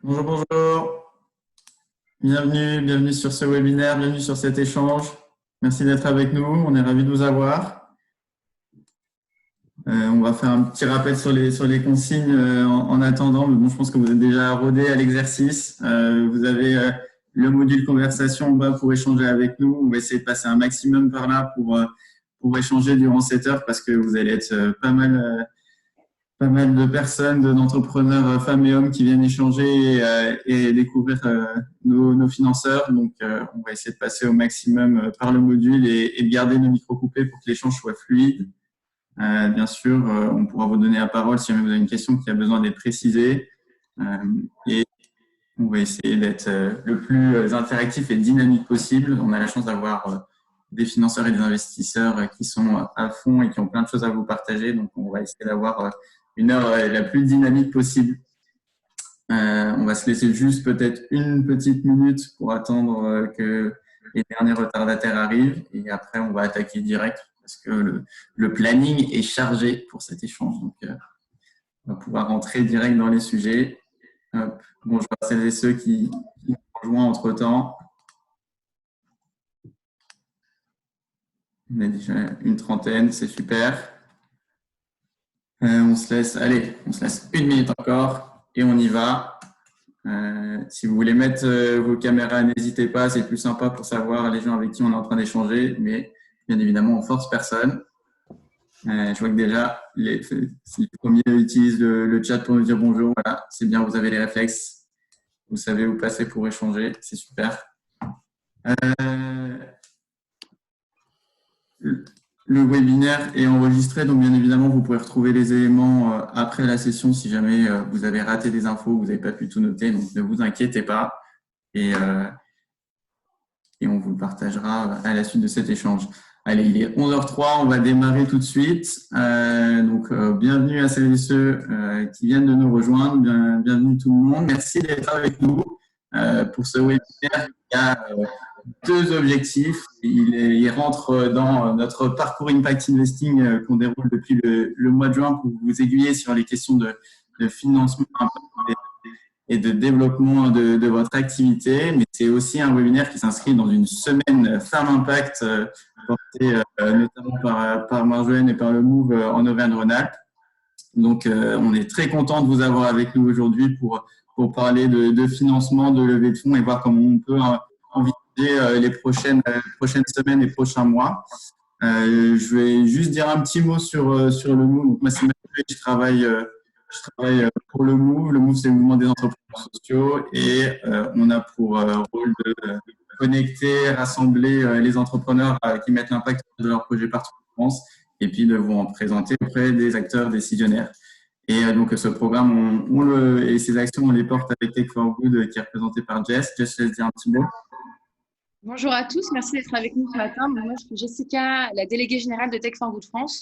Bonjour, bonjour. Bienvenue sur ce webinaire, bienvenue sur cet échange. Merci d'être avec nous, on est ravis de vous avoir. On va faire un petit rappel sur les consignes en attendant, mais bon, je pense que vous êtes déjà rodés à l'exercice. Vous avez le module conversation en bas pour échanger avec nous. On va essayer de passer un maximum par là pour échanger durant cette heure parce que vous allez être pas mal de personnes, d'entrepreneurs femmes et hommes qui viennent échanger et découvrir nos financeurs. Donc, on va essayer de passer au maximum par le module et de garder nos micros coupés pour que l'échange soit fluide. Bien sûr, on pourra vous donner la parole si jamais vous avez une question qui a besoin d'être précisée. Et on va essayer d'être le plus interactif et dynamique possible. On a la chance d'avoir des financeurs et des investisseurs qui sont à fond et qui ont plein de choses à vous partager. Donc, on va essayer d'avoir une heure la plus dynamique possible. On va se laisser juste peut-être une petite minute pour attendre que les derniers retardataires arrivent et après on va attaquer direct parce que le planning est chargé pour cet échange. Donc, on va pouvoir rentrer direct dans les sujets. Hop. Bonjour à celles et ceux qui nous rejoignent entre-temps. On est déjà une trentaine, c'est super. On se laisse une minute encore et on y va. Si vous voulez mettre vos caméras, n'hésitez pas, c'est plus sympa pour savoir les gens avec qui on est en train d'échanger, mais bien évidemment, on force personne. Je vois que déjà, si les premiers utilisent le chat pour nous dire bonjour, voilà, c'est bien, vous avez les réflexes, vous savez où passer pour échanger, c'est super. Le webinaire est enregistré, donc bien évidemment, vous pourrez retrouver les éléments après la session si jamais vous avez raté des infos, vous n'avez pas pu tout noter, donc ne vous inquiétez pas et on vous le partagera à la suite de cet échange. Allez, il est 11h03, on va démarrer tout de suite. Bienvenue à celles et ceux qui viennent de nous rejoindre, bienvenue tout le monde. Merci d'être avec nous pour ce webinaire qui a deux objectifs. Il rentre dans notre parcours Impact Investing qu'on déroule depuis le mois de juin pour vous aiguiller sur les questions de financement et de développement de votre activité. Mais c'est aussi un webinaire qui s'inscrit dans une semaine Femme Impact portée notamment par Marjolaine et par le Move en Auvergne-Rhône-Alpes. Donc, on est très content de vous avoir avec nous aujourd'hui pour parler de financement, de levée de fonds et voir comment on peut envisager les prochaines semaines et prochains mois. Je vais juste dire un petit mot sur le Move. Donc, moi, c'est Mathieu, je travaille pour le Move. Le Move, c'est le mouvement des entrepreneurs sociaux et on a pour rôle de connecter, rassembler les entrepreneurs qui mettent l'impact de leur projet partout en France et puis de vous en présenter auprès des acteurs décisionnaires. Et donc, ce programme, et ces actions, on les porte avec Tech for Good qui est représenté par Jess. Jess, je laisse dire un petit mot. Bonjour à tous, merci d'être avec nous ce matin. Moi, je suis Jessica, la déléguée générale de Tech for Good France.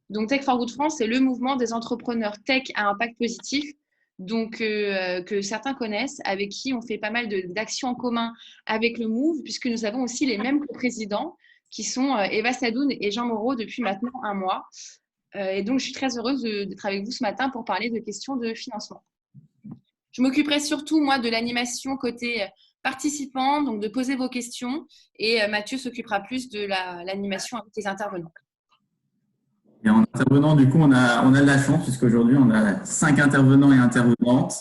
Donc, Tech for Good France, c'est le mouvement des entrepreneurs tech à impact positif, donc que certains connaissent, avec qui on fait pas mal d'actions en commun avec le Move, puisque nous avons aussi les mêmes coprésidents, qui sont Eva Sadoun et Jean Moreau depuis maintenant un mois. Et donc, je suis très heureuse d'être avec vous ce matin pour parler de questions de financement. Je m'occuperai surtout, moi, de l'animation côté participants, donc de poser vos questions. Et Mathieu s'occupera plus de l'animation avec les intervenants. Et en intervenant, du coup, on a de la chance puisqu'aujourd'hui, on a 5 intervenants et intervenantes.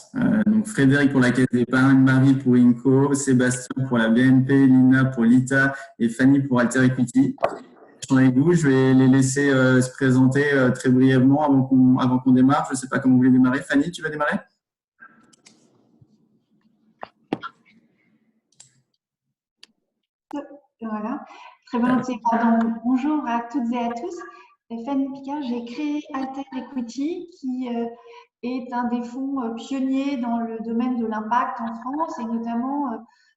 Donc, Frédéric pour la Caisse d'épargne, Marie pour INCO, Sébastien pour la BNP, Lina pour l'ITA et Fanny pour Alter Equity. Avec vous, je vais les laisser se présenter très brièvement avant qu'on démarre. Je ne sais pas comment vous voulez démarrer. Fanny, tu vas démarrer ? Voilà, très volontiers. Bonjour à toutes et à tous. Fanny Picard, j'ai créé Alter Equity qui est un des fonds pionniers dans le domaine de l'impact en France et notamment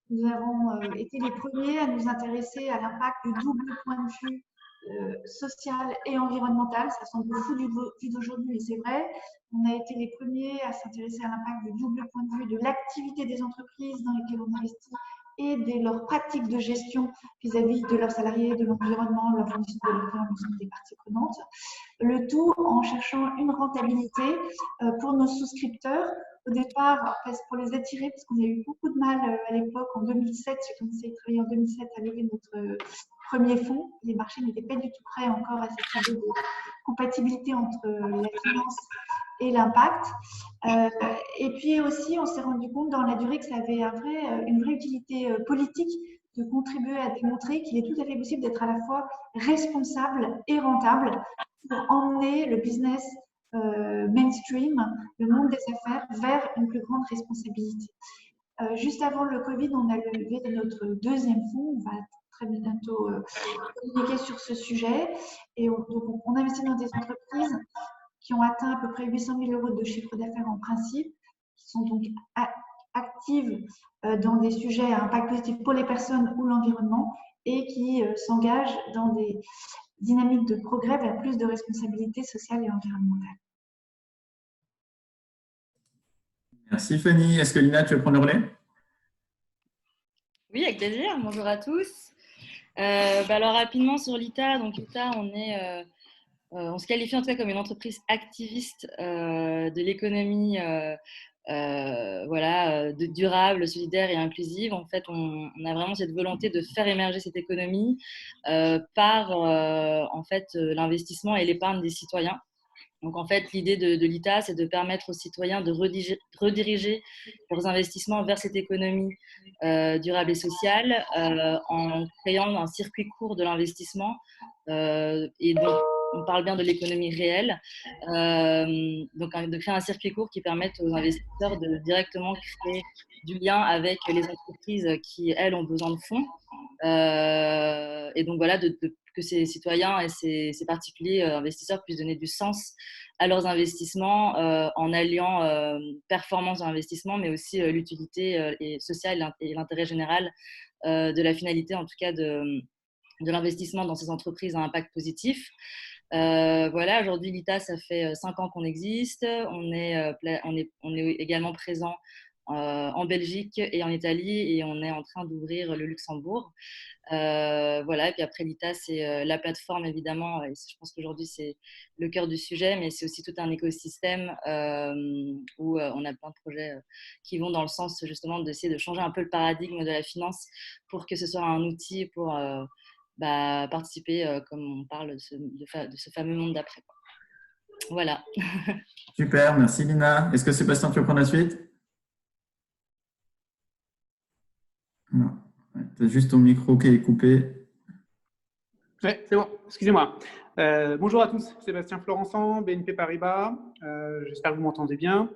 nous avons été les premiers à nous intéresser à l'impact du double point de vue social et environnemental. Ça semble fou vu d'aujourd'hui, mais c'est vrai. On a été les premiers à s'intéresser à l'impact du double point de vue de l'activité des entreprises dans lesquelles on investit et de leurs pratiques de gestion vis-à-vis de leurs salariés, de l'environnement, de leur fournisseur, de leurs clients, des parties prenantes. Le tout en cherchant une rentabilité pour nos souscripteurs au départ, pour les attirer, parce qu'on a eu beaucoup de mal à l'époque, en 2007, j'ai commencé à travailler en 2007 à lever notre premier fonds. Les marchés n'étaient pas du tout prêts encore à cette idée de compatibilité entre la finance et l'impact. Et puis aussi, on s'est rendu compte dans la durée que ça avait une vraie utilité politique de contribuer à démontrer qu'il est tout à fait possible d'être à la fois responsable et rentable pour emmener le business mainstream, le monde des affaires, vers une plus grande responsabilité. Juste avant le Covid, on a levé notre deuxième fonds. On va très bientôt communiquer sur ce sujet. Et on investit dans des entreprises qui ont atteint à peu près 800 000 € de chiffre d'affaires en principe, qui sont donc actives dans des sujets à impact positif pour les personnes ou l'environnement et qui s'engagent dans des dynamiques de progrès vers plus de responsabilité sociale et environnementale. Merci Fanny. Est-ce que Lina, tu veux prendre le relais? Oui, avec plaisir. Bonjour à tous. Alors rapidement sur l'ITA, donc l'ITA, on se qualifie en tout cas comme une entreprise activiste de l'économie durable, solidaire et inclusive. En fait, on a vraiment cette volonté de faire émerger cette économie par l'investissement et l'épargne des citoyens. Donc, en fait, l'idée de l'ITA, c'est de permettre aux citoyens de rediriger leurs investissements vers cette économie durable et sociale en créant un circuit court de l'investissement. Et donc, on parle bien de l'économie réelle. Donc, de créer un circuit court qui permette aux investisseurs de directement créer du lien avec les entreprises qui, elles, ont besoin de fonds. Et donc, voilà, que ces citoyens et ces particuliers investisseurs puissent donner du sens à leurs investissements en alliant performance de l'investissement, mais aussi l'utilité sociale et l'intérêt général de la finalité, en tout cas, de l'investissement dans ces entreprises à impact positif. Voilà, aujourd'hui, l'ITA, ça fait 5 ans qu'on existe. On est également présent en Belgique et en Italie et on est en train d'ouvrir le Luxembourg. Voilà, et puis après l'ITA, c'est la plateforme évidemment, et je pense qu'aujourd'hui c'est le cœur du sujet, mais c'est aussi tout un écosystème où on a plein de projets qui vont dans le sens justement d'essayer de changer un peu le paradigme de la finance pour que ce soit un outil pour participer, comme on parle, de ce fameux monde d'après. Voilà. Super, merci Lina. Est-ce que Sébastien, tu veux prendre la suite? Non, tu as juste ton micro qui est coupé. Oui, c'est bon, excusez-moi. Bonjour à tous, Sébastien Florençon, BNP Paribas. J'espère que vous m'entendez bien.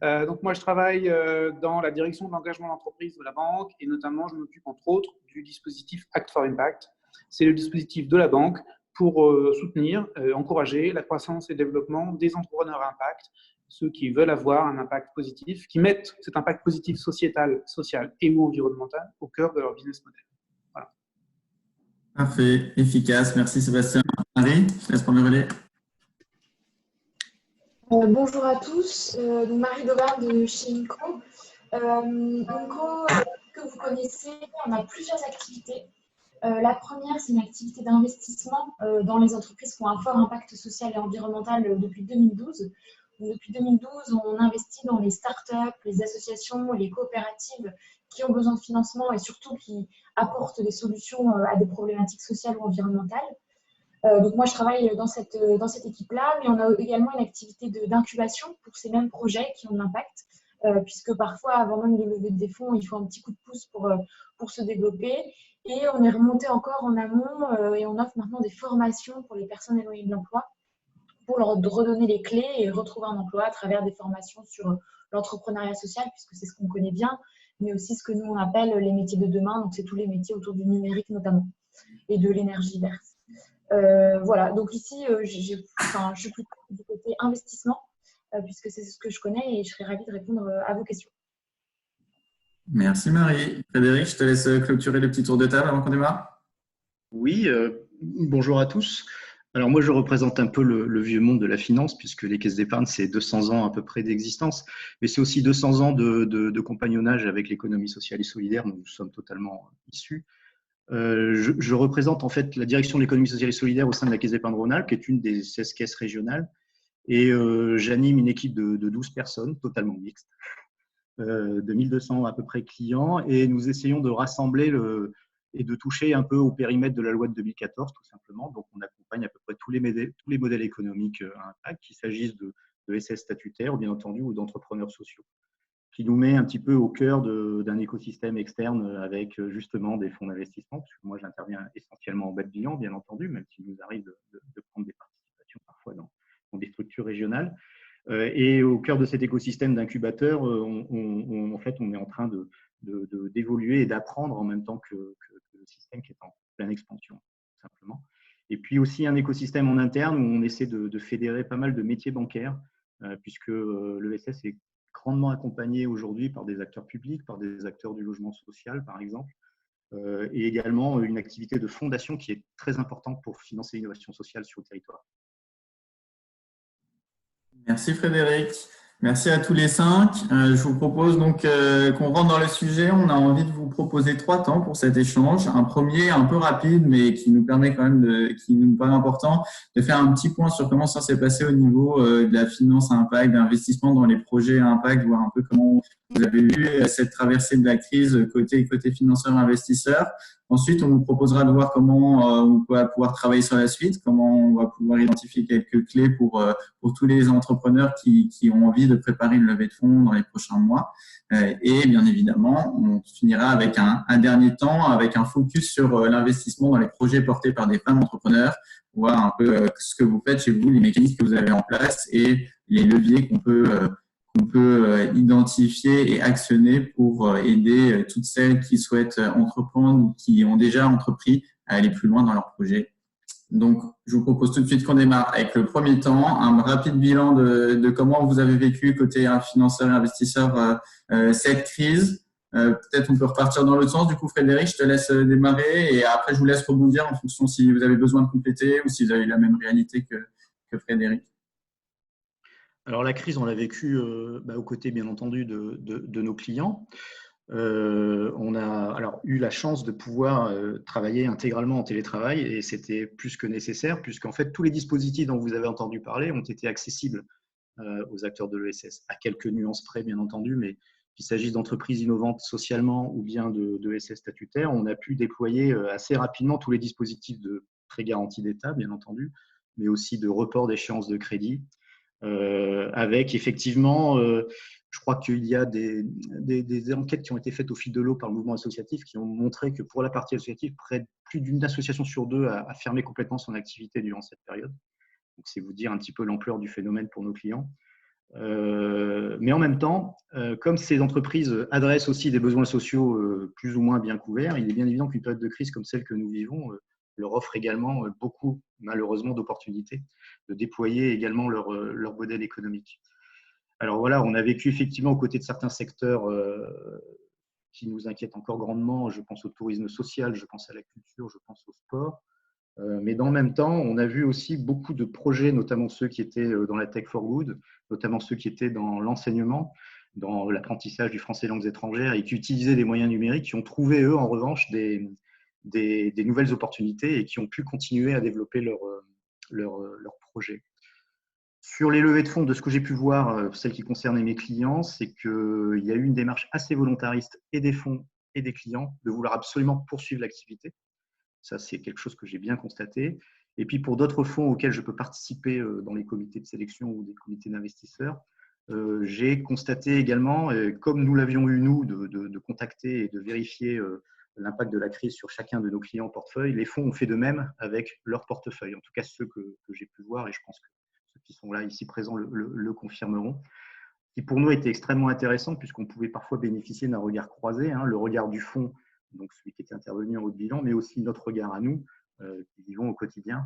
Donc moi, je travaille dans la direction de l'engagement d'entreprise de la banque et notamment, je m'occupe entre autres du dispositif Act for Impact. C'est le dispositif de la banque pour soutenir, encourager la croissance et le développement des entrepreneurs à impact, ceux qui veulent avoir un impact positif, qui mettent cet impact positif sociétal, social et ou environnemental au cœur de leur business model. Voilà. Parfait, efficace. Merci Sébastien. Marie, je te laisse prendre le relais. Bonjour à tous, Marie Dauvard de chez Inco. Inco, que vous connaissez, on a plusieurs activités. La première, c'est une activité d'investissement dans les entreprises qui ont un fort impact social et environnemental depuis 2012. Depuis 2012, on investit dans les startups, les associations, les coopératives qui ont besoin de financement et surtout qui apportent des solutions à des problématiques sociales ou environnementales. Donc moi, je travaille dans cette équipe-là, mais on a également une activité d'incubation pour ces mêmes projets qui ont de l'impact, puisque parfois, avant même de lever des fonds, il faut un petit coup de pouce pour se développer. Et on est remonté encore en amont et on offre maintenant des formations pour les personnes éloignées de l'emploi pour leur redonner les clés et retrouver un emploi à travers des formations sur l'entrepreneuriat social, puisque c'est ce qu'on connaît bien, mais aussi ce que nous, on appelle les métiers de demain. Donc, c'est tous les métiers autour du numérique notamment et de l'énergie verte. Voilà, donc ici, je suis plutôt du côté investissement, puisque c'est ce que je connais et je serais ravie de répondre à vos questions. Merci Marie. Frédéric, je te laisse clôturer le petit tour de table avant qu'on démarre. Oui, bonjour à tous. Alors moi, je représente un peu le vieux monde de la finance, puisque les caisses d'épargne, c'est 200 ans à peu près d'existence, mais c'est aussi 200 ans de compagnonnage avec l'économie sociale et solidaire, dont nous sommes totalement issus. Je représente en fait la direction de l'économie sociale et solidaire au sein de la Caisse d'épargne Rhône-Alpes, qui est une des 16 caisses régionales. Et j'anime une équipe de 12 personnes, totalement mixte, de 1200 à peu près clients. Et nous essayons de rassembler et de toucher un peu au périmètre de la loi de 2014, tout simplement. Donc, on accompagne à peu près tous les modèles économiques à impact, qu'il s'agisse de SS statutaires, bien entendu, ou d'entrepreneurs sociaux, qui nous met un petit peu au cœur d'un écosystème externe avec justement des fonds d'investissement, parce que moi, j'interviens essentiellement en bas de bilan, bien entendu, même s'il nous arrive de prendre des participations parfois dans des structures régionales. Et au cœur de cet écosystème d'incubateurs, en fait, on est en train d'évoluer et d'apprendre en même temps que le système qui est en pleine expansion, tout simplement. Et puis aussi un écosystème en interne où on essaie de fédérer pas mal de métiers bancaires, puisque l'ESS est grandement accompagné aujourd'hui par des acteurs publics, par des acteurs du logement social, par exemple, et également une activité de fondation qui est très importante pour financer l'innovation sociale sur le territoire. Merci Frédéric. Merci à tous les 5. Je vous propose donc qu'on rentre dans le sujet. On a envie de vous proposer 3 temps pour cet échange. Un premier un peu rapide, mais qui nous permet quand même, qui nous paraît important, de faire un petit point sur comment ça s'est passé au niveau de la finance à impact, d'investissement dans les projets à impact, voir un peu comment vous avez vu cette traversée de la crise côté financeur investisseur. Ensuite, on vous proposera de voir comment on va pouvoir travailler sur la suite, comment on va pouvoir identifier quelques clés pour tous les entrepreneurs qui ont envie de préparer une levée de fonds dans les prochains mois. Et bien évidemment, on finira avec un dernier temps, avec un focus sur l'investissement dans les projets portés par des femmes entrepreneurs, voir un peu ce que vous faites chez vous, les mécanismes que vous avez en place et les leviers qu'on peut identifier et actionner pour aider toutes celles qui souhaitent entreprendre ou qui ont déjà entrepris à aller plus loin dans leur projet. Donc, je vous propose tout de suite qu'on démarre avec le premier temps, un rapide bilan de comment vous avez vécu côté financeur et investisseur cette crise. Peut-être on peut repartir dans l'autre sens. Du coup, Frédéric, je te laisse démarrer et après, je vous laisse rebondir en fonction si vous avez besoin de compléter ou si vous avez la même réalité que Frédéric. Alors, la crise, on l'a vécue aux côtés, bien entendu, de nos clients. On a alors eu la chance de pouvoir travailler intégralement en télétravail et c'était plus que nécessaire puisqu'en fait, tous les dispositifs dont vous avez entendu parler ont été accessibles aux acteurs de l'ESS, à quelques nuances près, bien entendu, mais qu'il s'agisse d'entreprises innovantes socialement ou bien de ESS statutaires, on a pu déployer assez rapidement tous les dispositifs de prêt garanti d'État, bien entendu, mais aussi de report d'échéance de crédit, avec effectivement, je crois qu'il y a des enquêtes qui ont été faites au fil de l'eau par le mouvement associatif qui ont montré que pour la partie associative, plus d'une association sur 2 a fermé complètement son activité durant cette période. Donc, c'est vous dire un petit peu l'ampleur du phénomène pour nos clients. Mais en même temps, comme ces entreprises adressent aussi des besoins sociaux plus ou moins bien couverts, il est bien évident qu'une période de crise comme celle que nous vivons leur offre également beaucoup, malheureusement, d'opportunités de déployer également leur modèle économique. Alors voilà, on a vécu effectivement aux côtés de certains secteurs qui nous inquiètent encore grandement. Je pense au tourisme social, je pense à la culture, je pense au sport. Mais dans le même temps, on a vu aussi beaucoup de projets, notamment ceux qui étaient dans la Tech for Good, notamment ceux qui étaient dans l'enseignement, dans l'apprentissage du français et langues étrangères et qui utilisaient des moyens numériques, qui ont trouvé, eux, en revanche, des nouvelles opportunités et qui ont pu continuer à développer leur projet. Sur les levées de fonds, de ce que j'ai pu voir, celles qui concernaient mes clients, c'est qu'il y a eu une démarche assez volontariste et des fonds et des clients de vouloir absolument poursuivre l'activité. Ça, c'est quelque chose que j'ai bien constaté. Et puis, pour d'autres fonds auxquels je peux participer dans les comités de sélection ou des comités d'investisseurs, j'ai constaté également, comme nous l'avions eu, nous, de contacter et de vérifier l'impact de la crise sur chacun de nos clients en portefeuille, les fonds ont fait de même avec leur portefeuille, en tout cas ceux que j'ai pu voir, et je pense que ceux qui sont là ici présents le confirmeront, qui pour nous était extrêmement intéressant puisqu'on pouvait parfois bénéficier d'un regard croisé, le regard du fonds, donc celui qui était intervenu en haut de bilan, mais aussi notre regard à nous, qui vivons au quotidien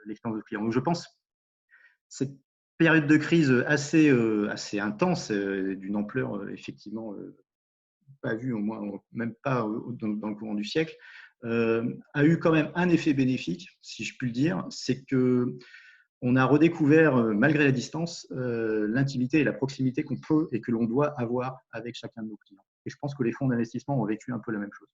l'expérience de client. Donc je pense cette période de crise assez intense, d'une ampleur effectivement pas vue, au moins même pas dans le courant du siècle, a eu quand même un effet bénéfique, si je puis le dire, c'est qu'on a redécouvert, malgré la distance, l'intimité et la proximité qu'on peut et que l'on doit avoir avec chacun de nos clients. Et je pense que les fonds d'investissement ont vécu un peu la même chose.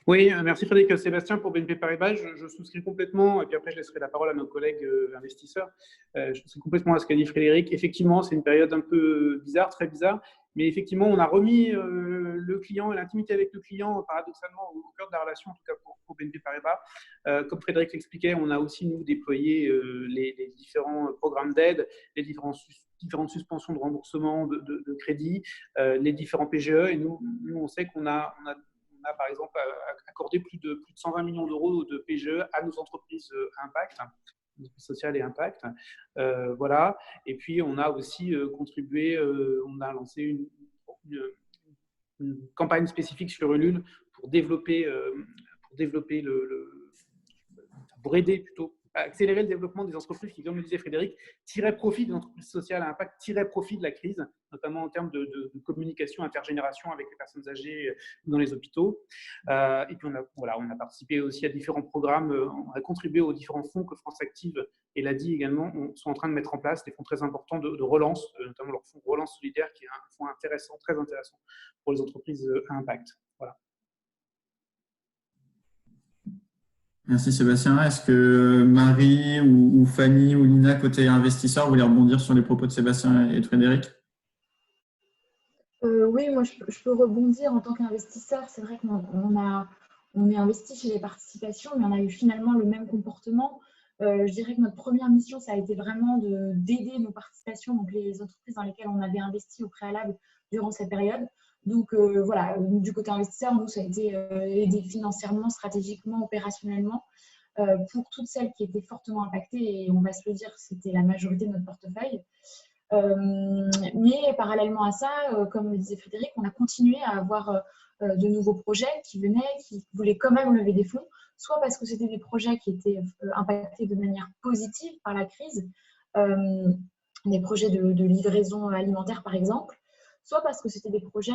Oui, merci Frédéric. Sébastien pour BNP Paribas, je souscris complètement, et puis après je laisserai la parole à nos collègues investisseurs. Je souscris complètement à ce qu'a dit Frédéric. Effectivement, c'est une période un peu bizarre, très bizarre, mais effectivement, on a remis le client et l'intimité avec le client, paradoxalement, au cœur de la relation, en tout cas pour BNP Paribas. Comme Frédéric l'expliquait, on a aussi, nous, déployé les différents programmes d'aide, les différentes suspensions de remboursement de crédit, les différents PGE, et nous on sait qu'on a par exemple accordé plus de 120 millions d'euros de PGE à nos entreprises à impact, social et impact. Voilà. Et puis, on a aussi contribué, on a lancé une campagne spécifique sur Ulule pour développer, pour aider plutôt à accélérer le développement des entreprises qui, comme le disait Frédéric, tiraient profit des entreprises sociales à impact, tiraient profit de la crise, notamment en termes de communication intergénération avec les personnes âgées dans les hôpitaux. Et puis, on a participé aussi à différents programmes, on a contribué aux différents fonds que France Active et l'ADI également sont en train de mettre en place, des fonds très importants de relance, notamment leur fonds Relance Solidaire, qui est un fonds intéressant, très intéressant pour les entreprises à impact. Voilà. Merci Sébastien. Est-ce que Marie ou Fanny ou Lina, côté investisseur, voulaient rebondir sur les propos de Sébastien et de Frédéric? Oui, moi je peux rebondir en tant qu'investisseur. C'est vrai qu'on est investi chez les participations, mais on a eu finalement le même comportement. Je dirais que notre première mission, ça a été vraiment d'aider nos participations, donc les entreprises dans lesquelles on avait investi au préalable durant cette période. Donc voilà, du côté investisseur, nous, ça a été aider financièrement, stratégiquement, opérationnellement pour toutes celles qui étaient fortement impactées. Et on va se le dire, c'était la majorité de notre portefeuille. Mais parallèlement à ça, comme le disait Frédéric, on a continué à avoir de nouveaux projets qui venaient, qui voulaient quand même lever des fonds, soit parce que c'était des projets qui étaient impactés de manière positive par la crise, des projets de livraison alimentaire par exemple, soit parce que c'était des projets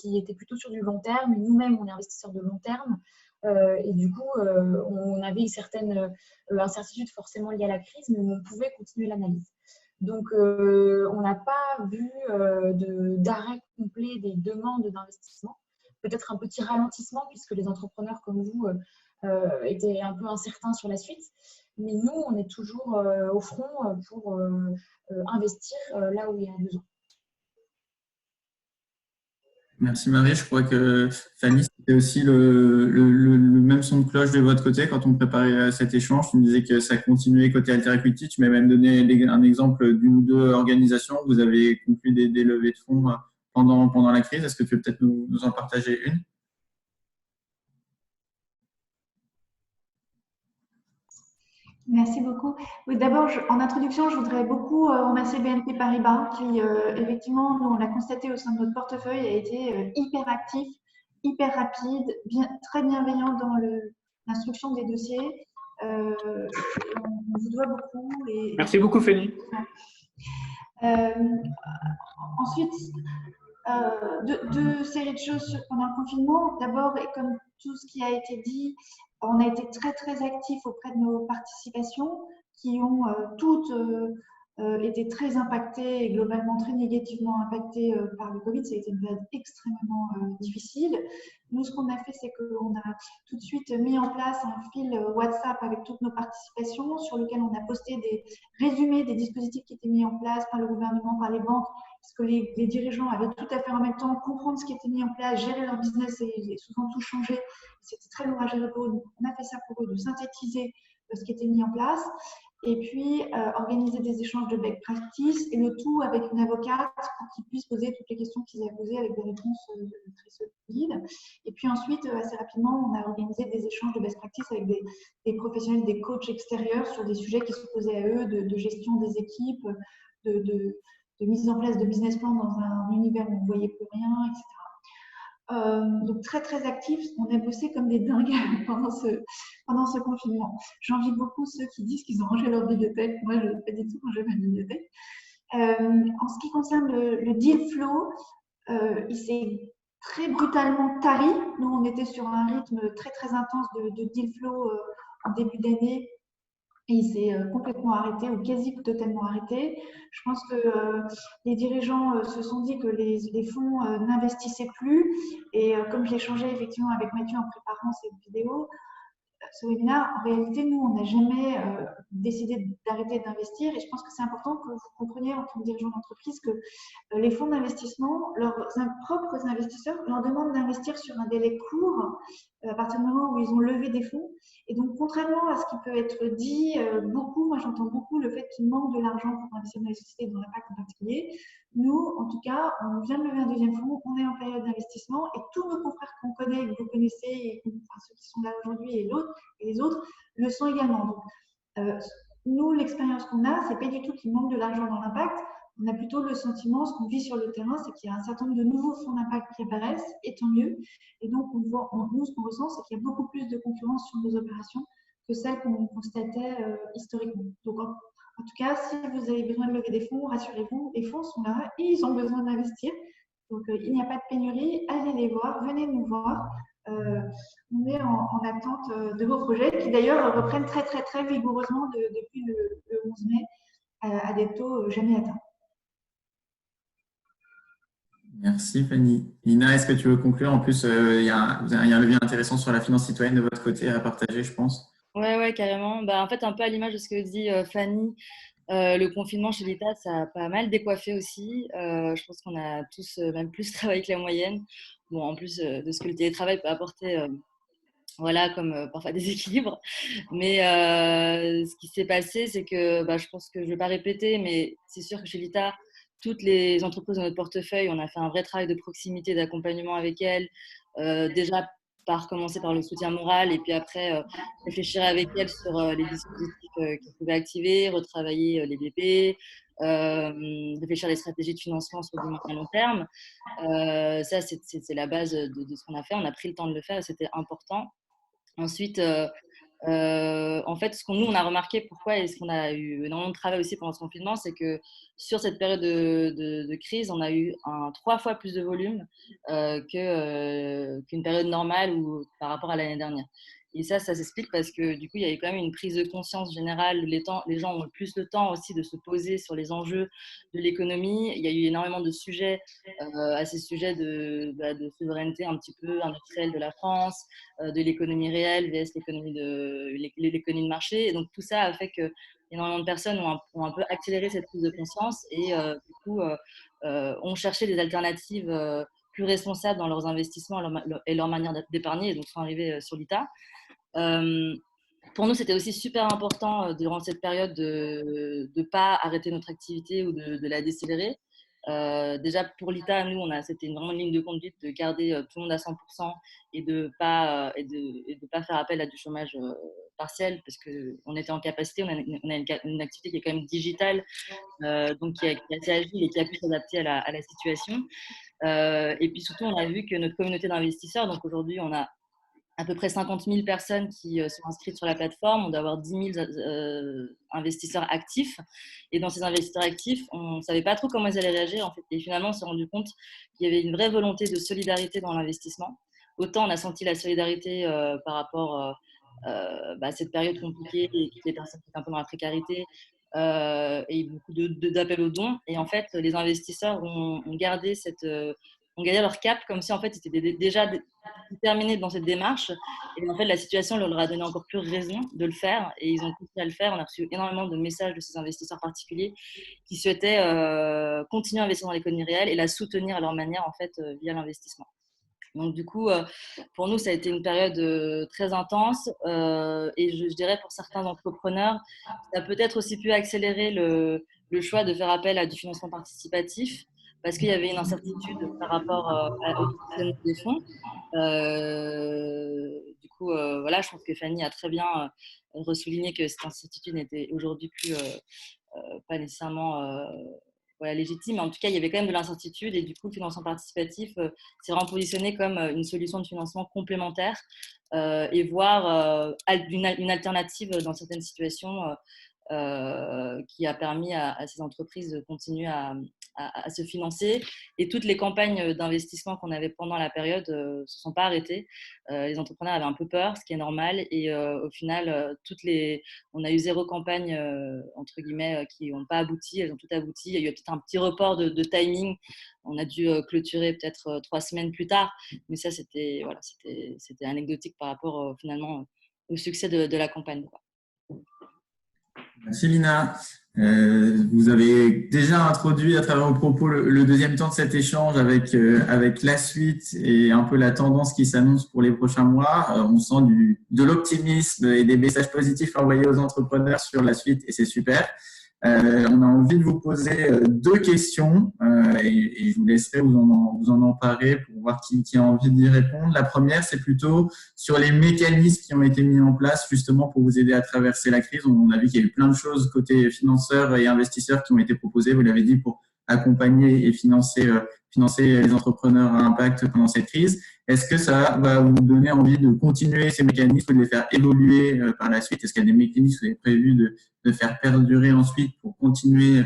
qui étaient plutôt sur du long terme. Nous-mêmes, on est investisseurs de long terme. Et du coup, on avait une certaine incertitude forcément liée à la crise, mais on pouvait continuer l'analyse. Donc, on n'a pas vu d'arrêt complet des demandes d'investissement. Peut-être un petit ralentissement, puisque les entrepreneurs comme vous étaient un peu incertains sur la suite. Mais nous, on est toujours au front pour investir là où il y a besoin. Merci Marie. Je crois que Fanny, c'était aussi le même son de cloche de votre côté quand on préparait cet échange. Tu me disais que ça continuait côté Alter Equity. Tu m'as même donné un exemple d'une ou deux organisations. Vous avez conclu des levées de fonds pendant la crise. Est-ce que tu peux peut-être nous en partager une? Merci beaucoup. Oui, d'abord, en introduction, je voudrais beaucoup remercier BNP Paribas qui, effectivement, nous, on l'a constaté au sein de notre portefeuille, a été hyper actif, hyper rapide, très bienveillant dans l'instruction des dossiers. On vous doit beaucoup. Merci beaucoup, Fanny. Ensuite, deux séries de choses pendant le confinement. D'abord, et comme tout ce qui a été dit, on a été très, très actifs auprès de nos participations qui ont toutes été très impactées et globalement très négativement impactées par le Covid. Ça a été une période extrêmement difficile. Nous, ce qu'on a fait, c'est qu'on a tout de suite mis en place un fil WhatsApp avec toutes nos participations sur lequel on a posté des résumés des dispositifs qui étaient mis en place par le gouvernement, par les banques, parce que les dirigeants avaient tout à fait en même temps comprendre ce qui était mis en place, gérer leur business et souvent tout changer. C'était très lourd à gérer pour eux. Donc, on a fait ça pour eux, de synthétiser ce qui était mis en place. Et puis, organiser des échanges de best practice et le tout avec une avocate pour qu'ils puissent poser toutes les questions qu'ils avaient posées avec des réponses très solides. Et puis ensuite, assez rapidement, on a organisé des échanges de best practice avec des professionnels, des coachs extérieurs sur des sujets qui se posaient à eux, de gestion des équipes, de mise en place de business plan dans un univers où on ne voyait plus rien, etc. Donc très très actifs, on a bossé comme des dingues pendant ce confinement. J'envie beaucoup ceux qui disent qu'ils ont rangé leur bibliothèque. Moi, je n'ai pas du tout rangé ma bibliothèque. En ce qui concerne le deal flow, il s'est très brutalement tari. Nous, on était sur un rythme très très intense de deal flow en début d'année Et il s'est complètement arrêté ou quasi totalement arrêté. Je pense que les dirigeants se sont dit que les fonds n'investissaient plus. Et comme je l'ai échangé effectivement avec Mathieu en préparant cette vidéo, ce webinaire, en réalité, nous, on n'a jamais décidé d'arrêter d'investir. Et je pense que c'est important que vous compreniez en tant que dirigeant d'entreprise que les fonds d'investissement, leurs propres investisseurs leur demandent d'investir sur un délai court à partir du moment où ils ont levé des fonds. Et donc, contrairement à ce qui peut être dit beaucoup, moi j'entends beaucoup le fait qu'il manque de l'argent pour investir dans les sociétés dans l'impact en particulier. Nous, en tout cas, on vient de lever un deuxième fonds, on est en période d'investissement et tous nos confrères qu'on connaît, que vous connaissez, et, enfin, ceux qui sont là aujourd'hui et les autres, le sont également. Donc, nous, l'expérience qu'on a, c'est pas du tout qu'il manque de l'argent dans l'impact. On a plutôt le sentiment, ce qu'on vit sur le terrain, c'est qu'il y a un certain nombre de nouveaux fonds d'impact qui apparaissent, et tant mieux. Et donc, nous, ce qu'on ressent, c'est qu'il y a beaucoup plus de concurrence sur nos opérations que celles qu'on constatait historiquement. Donc, en tout cas, si vous avez besoin de lever des fonds, rassurez-vous, les fonds sont là et ils ont besoin d'investir. Donc, il n'y a pas de pénurie, allez les voir, venez nous voir. On est en attente de vos projets qui d'ailleurs reprennent très très très vigoureusement depuis le 11 mai à des taux jamais atteints. Merci Fanny. Ina, est-ce que tu veux conclure? En plus, il y a un levier intéressant sur la finance citoyenne de votre côté à partager, je pense. Ouais, carrément. Bah, en fait, un peu à l'image de ce que dit Fanny, le confinement chez l'État, ça a pas mal décoiffé aussi. Je pense qu'on a tous même plus travaillé que la moyenne. Bon, en plus de ce que le télétravail peut apporter, voilà, comme parfois des équilibres. Mais ce qui s'est passé, c'est que je pense que je ne vais pas répéter, mais c'est sûr que chez l'État, toutes les entreprises de notre portefeuille, on a fait un vrai travail de proximité, d'accompagnement avec elles. Déjà, par commencer par le soutien moral et puis après réfléchir avec elles sur les dispositifs qu'ils pouvaient activer, retravailler les BP, réfléchir à des stratégies de financement sur du moyen long terme. Ça, c'est la base de ce qu'on a fait. On a pris le temps de le faire et c'était important. Ensuite, en fait, nous, on a remarqué pourquoi et ce qu'on a eu énormément de travail aussi pendant ce confinement, c'est que sur cette période de crise, on a eu 3 fois plus de volume qu'une période normale ou par rapport à l'année dernière. Et ça s'explique parce que du coup, il y a eu quand même une prise de conscience générale. Les gens ont plus de temps aussi de se poser sur les enjeux de l'économie. Il y a eu énormément de sujets à ces sujets de souveraineté un petit peu industrielle de la France, de l'économie réelle vs l'économie de marché. Et donc, tout ça a fait que énormément de personnes ont un peu accéléré cette prise de conscience et du coup, ont cherché des alternatives plus responsables dans leurs investissements et leur manière d'épargner et donc sont arrivés sur l'ITA. Pour nous, c'était aussi super important durant cette période de ne pas arrêter notre activité ou de la décélérer. Déjà, pour l'ITA, nous, c'était vraiment une ligne de conduite de garder tout le monde à 100% et de pas faire appel à du chômage partiel parce qu'on était en capacité, on a une activité qui est quand même digitale, donc qui est assez agile et qui a pu s'adapter à la situation. Et puis surtout, on a vu que notre communauté d'investisseurs, donc aujourd'hui, on a à peu près 50 000 personnes qui sont inscrites sur la plateforme. On doit avoir 10 000 investisseurs actifs. Et dans ces investisseurs actifs, on ne savait pas trop comment ils allaient réagir. En fait. Et finalement, on s'est rendu compte qu'il y avait une vraie volonté de solidarité dans l'investissement. Autant on a senti la solidarité par rapport à cette période compliquée et toutes les personnes qui étaient un peu dans la précarité et beaucoup d'appels aux dons. Et en fait, les investisseurs ont gardé ont gardé leur cap comme si en fait ils étaient déjà déterminés dans cette démarche et en fait la situation leur a donné encore plus raison de le faire et ils ont continué à le faire. On a reçu énormément de messages de ces investisseurs particuliers qui souhaitaient continuer à investir dans l'économie réelle et la soutenir à leur manière en fait via l'investissement. Donc du coup, pour nous, ça a été une période très intense et je dirais pour certains entrepreneurs, ça a peut-être aussi pu accélérer le choix de faire appel à du financement participatif parce qu'il y avait une incertitude par rapport au fonctionnement des fonds. Du coup, voilà, je pense que Fanny a très bien ressouligné que cette incertitude n'était aujourd'hui plus pas nécessairement légitime. Mais en tout cas, il y avait quand même de l'incertitude et du coup, le financement participatif s'est vraiment positionné comme une solution de financement complémentaire et voire une alternative dans certaines situations qui a permis à ces entreprises de continuer à se financer. Et toutes les campagnes d'investissement qu'on avait pendant la période ne se sont pas arrêtées. Les entrepreneurs avaient un peu peur, ce qui est normal. Et au final, on a eu 0 campagne, entre guillemets, qui n'ont pas abouti. Elles ont toutes abouti. Il y a eu peut-être un petit report de timing. On a dû clôturer peut-être 3 semaines plus tard. Mais ça, c'était anecdotique par rapport finalement au succès de la campagne, quoi. Merci Lina. Vous avez déjà introduit à travers vos propos le deuxième temps de cet échange avec la suite et un peu la tendance qui s'annonce pour les prochains mois. On sent de l'optimisme et des messages positifs envoyés aux entrepreneurs sur la suite et c'est super. On a envie de vous poser 2 questions et je vous laisserai vous en emparer pour voir qui a envie d'y répondre. La première, c'est plutôt sur les mécanismes qui ont été mis en place justement pour vous aider à traverser la crise. On a vu qu'il y a eu plein de choses côté financeurs et investisseurs qui ont été proposées, vous l'avez dit, pour accompagner et financer les entrepreneurs à impact pendant cette crise. Est-ce que ça va vous donner envie de continuer ces mécanismes, de les faire évoluer par la suite? Est-ce qu'il y a des mécanismes que vous avez prévu de faire perdurer ensuite pour continuer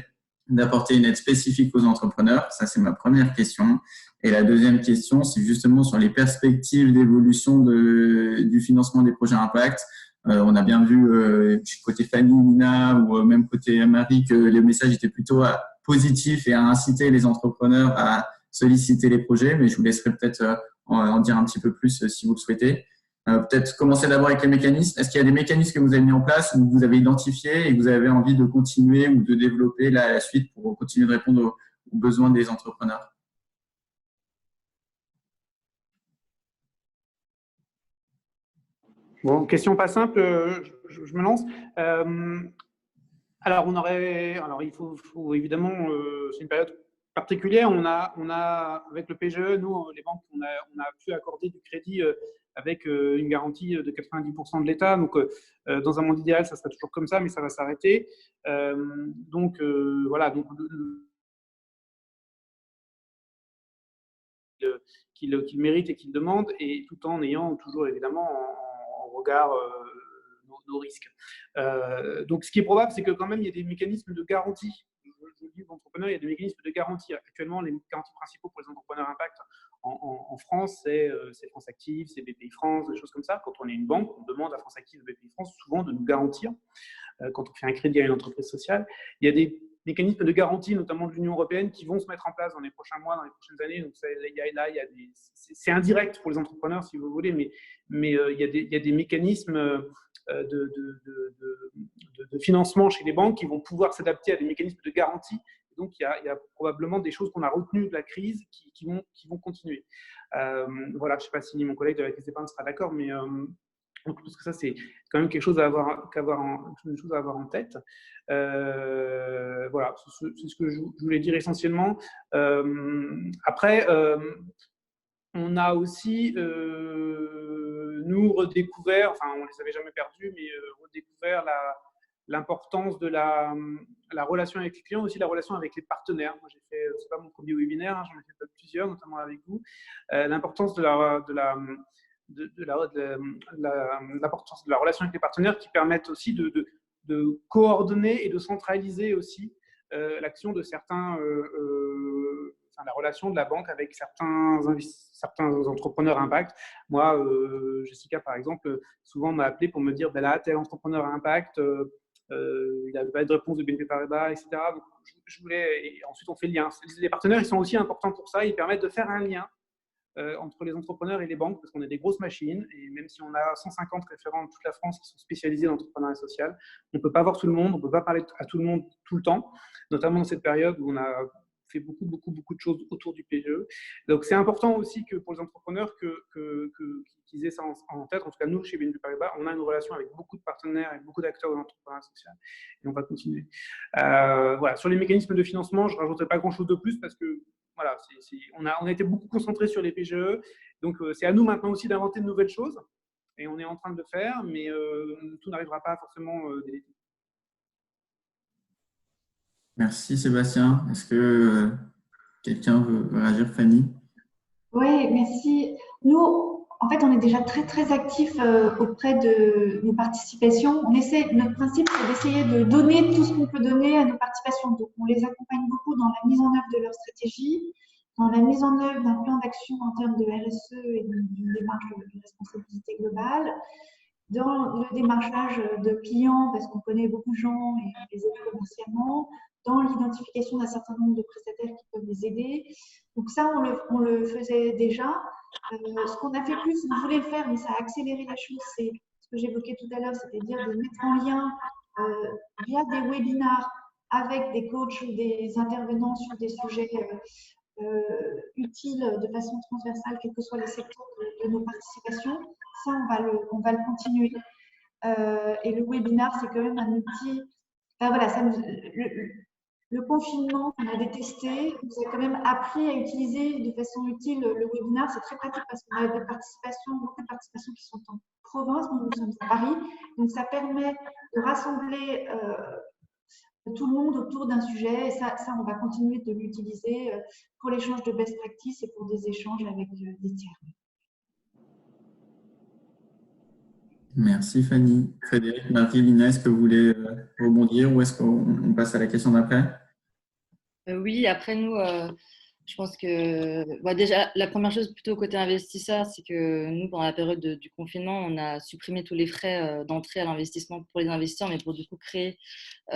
d'apporter une aide spécifique aux entrepreneurs? Ça, c'est ma première question. Et la deuxième question, c'est justement sur les perspectives d'évolution du financement des projets impact. On a bien vu côté Fanny, Nina ou même côté Marie que les messages étaient plutôt positifs et à inciter les entrepreneurs à solliciter les projets, mais je vous laisserai peut-être en dire un petit peu plus si vous le souhaitez. Peut-être commencer d'abord avec les mécanismes. Est-ce qu'il y a des mécanismes que vous avez mis en place ou que vous avez identifiés et que vous avez envie de continuer ou de développer la suite pour continuer de répondre aux besoins des entrepreneurs? Bon, question pas simple, je me lance. Alors, il faut évidemment, c'est une période particulière. On a avec le PGE, nous, les banques, on a pu accorder du crédit avec une garantie de 90% de l'État. Donc, dans un monde idéal, ça serait toujours comme ça, mais ça va s'arrêter. Voilà. Donc, qu'il mérite et qu'il demande, et tout en ayant toujours évidemment en regard nos risques. Donc, ce qui est probable, c'est que quand même, il y a des mécanismes de garantie. Je dis aux entrepreneurs, il y a des mécanismes de garantie. Actuellement, les garanties principaux pour les entrepreneurs impact en France, c'est France Active, c'est BPI France, des choses comme ça. Quand on est une banque, on demande à France Active et BPI France souvent de nous garantir quand on fait un crédit à une entreprise sociale. Il y a des mécanismes de garantie, notamment de l'Union européenne, qui vont se mettre en place dans les prochains mois, dans les prochaines années. Donc c'est indirect pour les entrepreneurs, si vous voulez, mais il y a des mécanismes de financement chez les banques qui vont pouvoir s'adapter à des mécanismes de garantie. Donc, il y a probablement des choses qu'on a retenues de la crise qui vont continuer. Voilà, je ne sais pas si mon collègue de la Caisse d'épargne sera d'accord, mais parce que ça, c'est quand même quelque chose à avoir en tête. Voilà, c'est ce que je voulais dire essentiellement. Après, on a aussi, nous, redécouvert, enfin, on ne les avait jamais perdus, mais redécouvert l'importance de la relation avec les clients, aussi la relation avec les partenaires. Moi, j'ai fait, c'est pas mon premier webinaire, j'en ai fait plusieurs, notamment avec vous. L'importance l'importance de la relation avec les partenaires qui permettent aussi de coordonner et de centraliser aussi l'action de certains, la relation de la banque avec certains entrepreneurs impact. Moi, Jessica, par exemple, souvent m'a appelé pour me dire là, tel entrepreneur impact, il n'avait pas de réponse de BNP Paribas, etc. Donc, je voulais, et ensuite on fait le lien. Les partenaires, ils sont aussi importants pour ça, ils permettent de faire un lien entre les entrepreneurs et les banques, parce qu'on est des grosses machines, et même si on a 150 référents de toute la France qui sont spécialisés dans l'entrepreneuriat social, on ne peut pas voir tout le monde, on ne peut pas parler à tout le monde tout le temps, notamment dans cette période où on a fait beaucoup de choses autour du PGE. Donc, c'est important aussi que pour les entrepreneurs qu'ils aient ça en tête. En tout cas, nous, chez BNP Paribas, on a une relation avec beaucoup de partenaires et beaucoup d'acteurs de l'entrepreneuriat social, et on va continuer. Voilà. Sur les mécanismes de financement, je ne rajouterai pas grand-chose de plus, parce que voilà, on a été beaucoup concentré sur les PGE, donc c'est à nous maintenant aussi d'inventer de nouvelles choses, et on est en train de le faire, mais tout n'arrivera pas forcément dès l'été. Merci Sébastien. Est-ce que quelqu'un veut réagir, Fanny? Oui, merci. Nous, en fait, on est déjà très, très actif auprès de nos participations. Notre principe, c'est d'essayer de donner tout ce qu'on peut donner à nos participations. Donc, on les accompagne beaucoup dans la mise en œuvre de leur stratégie, dans la mise en œuvre d'un plan d'action en termes de RSE et d'une démarche de responsabilité globale, dans le démarchage de clients, parce qu'on connaît beaucoup de gens et on les aide commercialement, dans l'identification d'un certain nombre de prestataires qui peuvent les aider. Donc ça, on le faisait déjà. Ce qu'on a fait plus, on voulait le faire, mais ça a accéléré la chose, c'est ce que j'évoquais tout à l'heure, c'est-à-dire de mettre en lien via des webinars avec des coachs ou des intervenants sur des sujets utiles de façon transversale, quels que soient les secteurs de nos participations. Ça, on va le continuer. Et le webinar, c'est quand même un outil. Enfin, voilà, le confinement qu'on avait testé nous a quand même appris à utiliser de façon utile le webinar. C'est très pratique parce qu'on a beaucoup de participations qui sont en province, nous sommes à Paris. Donc, ça permet de rassembler tout le monde autour d'un sujet. Et ça, on va continuer de l'utiliser pour l'échange de best practices et pour des échanges avec des tiers. Merci Fanny. Frédéric, Marie, Lina, est-ce que vous voulez rebondir ou est-ce qu'on passe à la question d'après? Oui, après nous, je pense que déjà, la première chose plutôt côté investisseur, c'est que nous, pendant la période du confinement, on a supprimé tous les frais d'entrée à l'investissement pour les investisseurs, mais pour du coup créer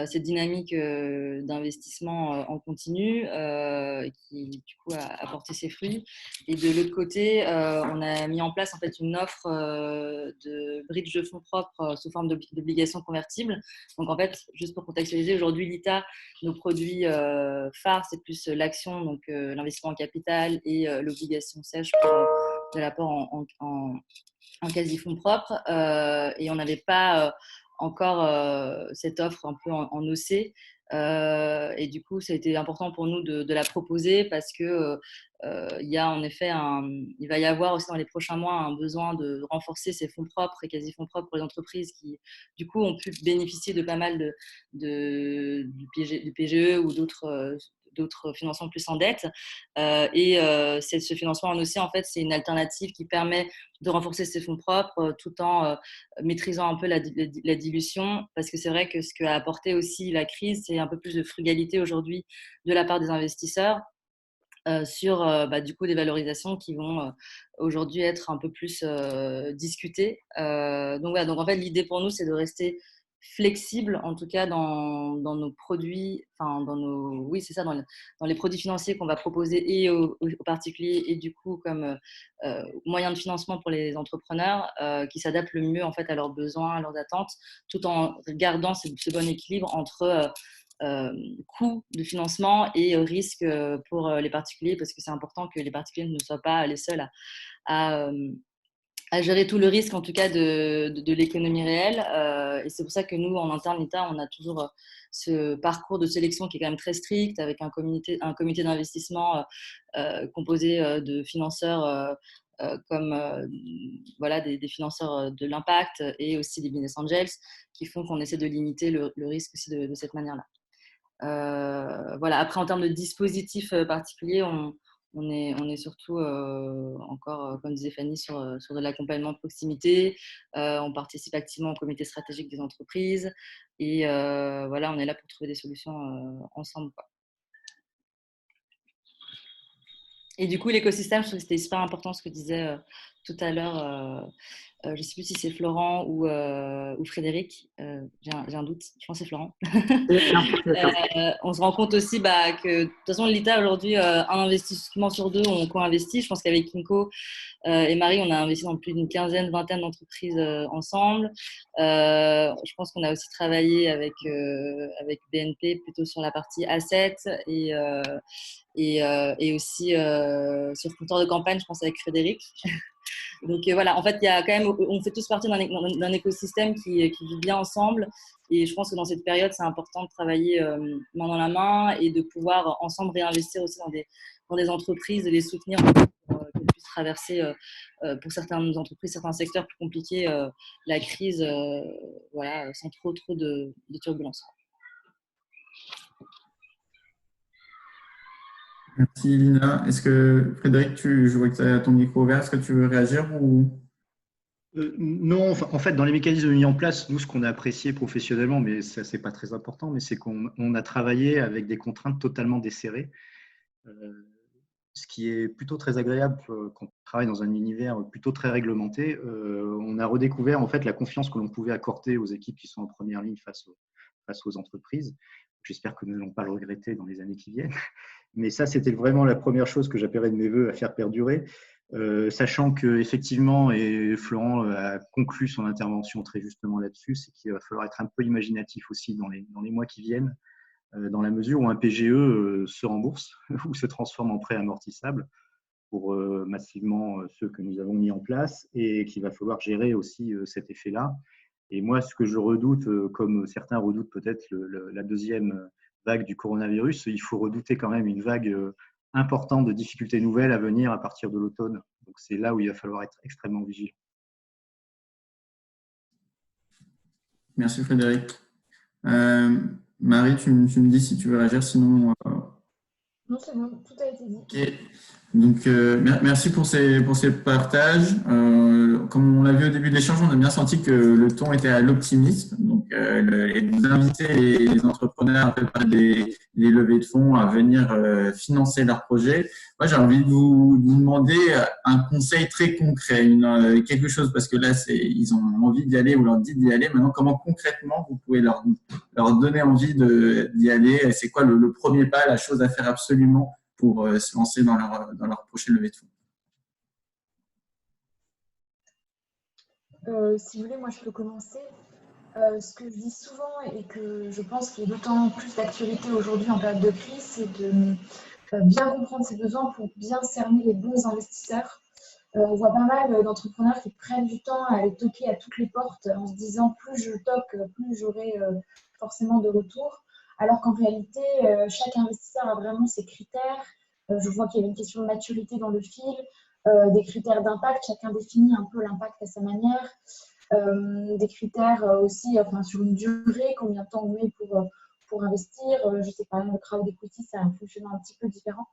cette dynamique d'investissement en continu qui du coup a porté ses fruits. Et de l'autre côté, on a mis en place en fait une offre de bridge de fonds propres sous forme d'obligations convertibles. Donc en fait, juste pour contextualiser, aujourd'hui l'ITA, nos produits phares, c'est plus l'action, donc l'investissement en capital et l'obligation sèche pour de l'apport en quasi-fonds propres. Et on n'avait pas encore cette offre un peu en OC. Et du coup, ça a été important pour nous de la proposer parce que il y a en effet il va y avoir aussi dans les prochains mois un besoin de renforcer ces fonds propres et quasi-fonds propres pour les entreprises qui, du coup, ont pu bénéficier de pas mal du PGE ou d'autres financements plus en dette. Ce financement en OC, en fait, c'est une alternative qui permet de renforcer ses fonds propres tout en maîtrisant un peu la dilution, parce que c'est vrai que ce qu'a apporté aussi la crise, c'est un peu plus de frugalité aujourd'hui de la part des investisseurs sur du coup des valorisations qui vont aujourd'hui être un peu plus discutées. Donc voilà, donc en fait l'idée pour nous c'est de rester flexible en tout cas dans nos produits, enfin oui c'est ça, dans les produits financiers qu'on va proposer et aux particuliers et du coup comme moyen de financement pour les entrepreneurs qui s'adaptent le mieux en fait à leurs besoins, à leurs attentes, tout en gardant ce bon équilibre entre coût de financement et risque pour les particuliers, parce que c'est important que les particuliers ne soient pas les seuls à gérer tout le risque, en tout cas de l'économie réelle. Et c'est pour ça que nous, en interne l'ITA, on a toujours ce parcours de sélection qui est quand même très strict, avec un comité d'investissement composé de financeurs comme voilà, des financeurs de l'impact et aussi des business angels, qui font qu'on essaie de limiter le risque aussi de cette manière-là. Voilà. Après, en termes de dispositifs particuliers, on est surtout encore, comme disait Fanny, sur de l'accompagnement de proximité. On participe activement au comité stratégique des entreprises et voilà, on est là pour trouver des solutions ensemble, quoi. Et du coup, l'écosystème, je trouve que c'était super important ce que disait tout à l'heure. Je ne sais plus si c'est Florent ou Frédéric. J'ai un doute. Je pense que c'est Florent. On se rend compte aussi que de toute façon, l'ITA aujourd'hui, un investissement sur deux, on co-investit. Je pense qu'avec Kinko et Marie, on a investi dans plus d'une vingtaine d'entreprises ensemble. Je pense qu'on a aussi travaillé avec BNP plutôt sur la partie assets et aussi sur le compteur de campagne, je pense, avec Frédéric. Donc voilà, en fait, il y a quand même, on fait tous partie d'un écosystème qui vit bien ensemble. Et je pense que dans cette période, c'est important de travailler main dans la main et de pouvoir ensemble réinvestir aussi dans des entreprises, de les soutenir pour qu'elles puissent traverser, pour certaines entreprises, certains secteurs plus compliqués, la crise voilà, sans trop de turbulences. Merci Lina. Est-ce que Frédéric, je vois que tu as ton micro ouvert, est-ce que tu veux réagir ou... Non, en fait, dans les mécanismes mis en place, nous, ce qu'on a apprécié professionnellement, mais ça, c'est pas très important, mais c'est qu'on a travaillé avec des contraintes totalement desserrées, ce qui est plutôt très agréable quand on travaille dans un univers plutôt très réglementé. On a redécouvert en fait la confiance que l'on pouvait accorder aux équipes qui sont en première ligne face aux entreprises. J'espère que nous n'allons pas le regretter dans les années qui viennent. Mais ça, c'était vraiment la première chose que j'appellerais de mes voeux à faire perdurer. Sachant qu'effectivement, et Florent a conclu son intervention très justement là-dessus, c'est qu'il va falloir être un peu imaginatif aussi dans les mois qui viennent, dans la mesure où un PGE se rembourse ou se transforme en prêt amortissable pour massivement ceux que nous avons mis en place, et qu'il va falloir gérer aussi cet effet-là. Et moi, ce que je redoute, comme certains redoutent peut-être la deuxième vague du coronavirus, il faut redouter quand même une vague importante de difficultés nouvelles à venir à partir de l'automne. Donc c'est là où il va falloir être extrêmement vigilant. Merci Frédéric. Marie, tu me dis si tu veux réagir, sinon... Non, c'est bon, tout a été dit. Ok. Donc, merci pour ces partages. Comme on l'a vu au début de l'échange, on a bien senti que le ton était à l'optimisme. Donc, et vous invitez les entrepreneurs à préparer des levées de fonds, à venir financer leurs projets. Moi, j'ai envie de vous demander un conseil très concret, quelque chose, parce que là, ils ont envie d'y aller, vous leur dites d'y aller. Maintenant, comment concrètement vous pouvez leur donner envie d'y aller? C'est quoi le premier pas, la chose à faire absolument pour se lancer dans leur prochaine levée de fonds? Si vous voulez, moi je peux commencer. Ce que je dis souvent et que je pense qu'il est d'autant plus d'actualité aujourd'hui en période de crise, c'est de bien comprendre ses besoins pour bien cerner les bons investisseurs. On voit pas mal d'entrepreneurs qui prennent du temps à aller toquer à toutes les portes en se disant plus je toque, plus j'aurai forcément de retour. Alors qu'en réalité, chaque investisseur a vraiment ses critères. Je vois qu'il y a une question de maturité dans le fil, des critères d'impact. Chacun définit un peu l'impact à sa manière. Des critères aussi sur une durée, combien de temps on met pour investir. Je sais pas, le crowd equity, ça a un fonctionnement un petit peu différent.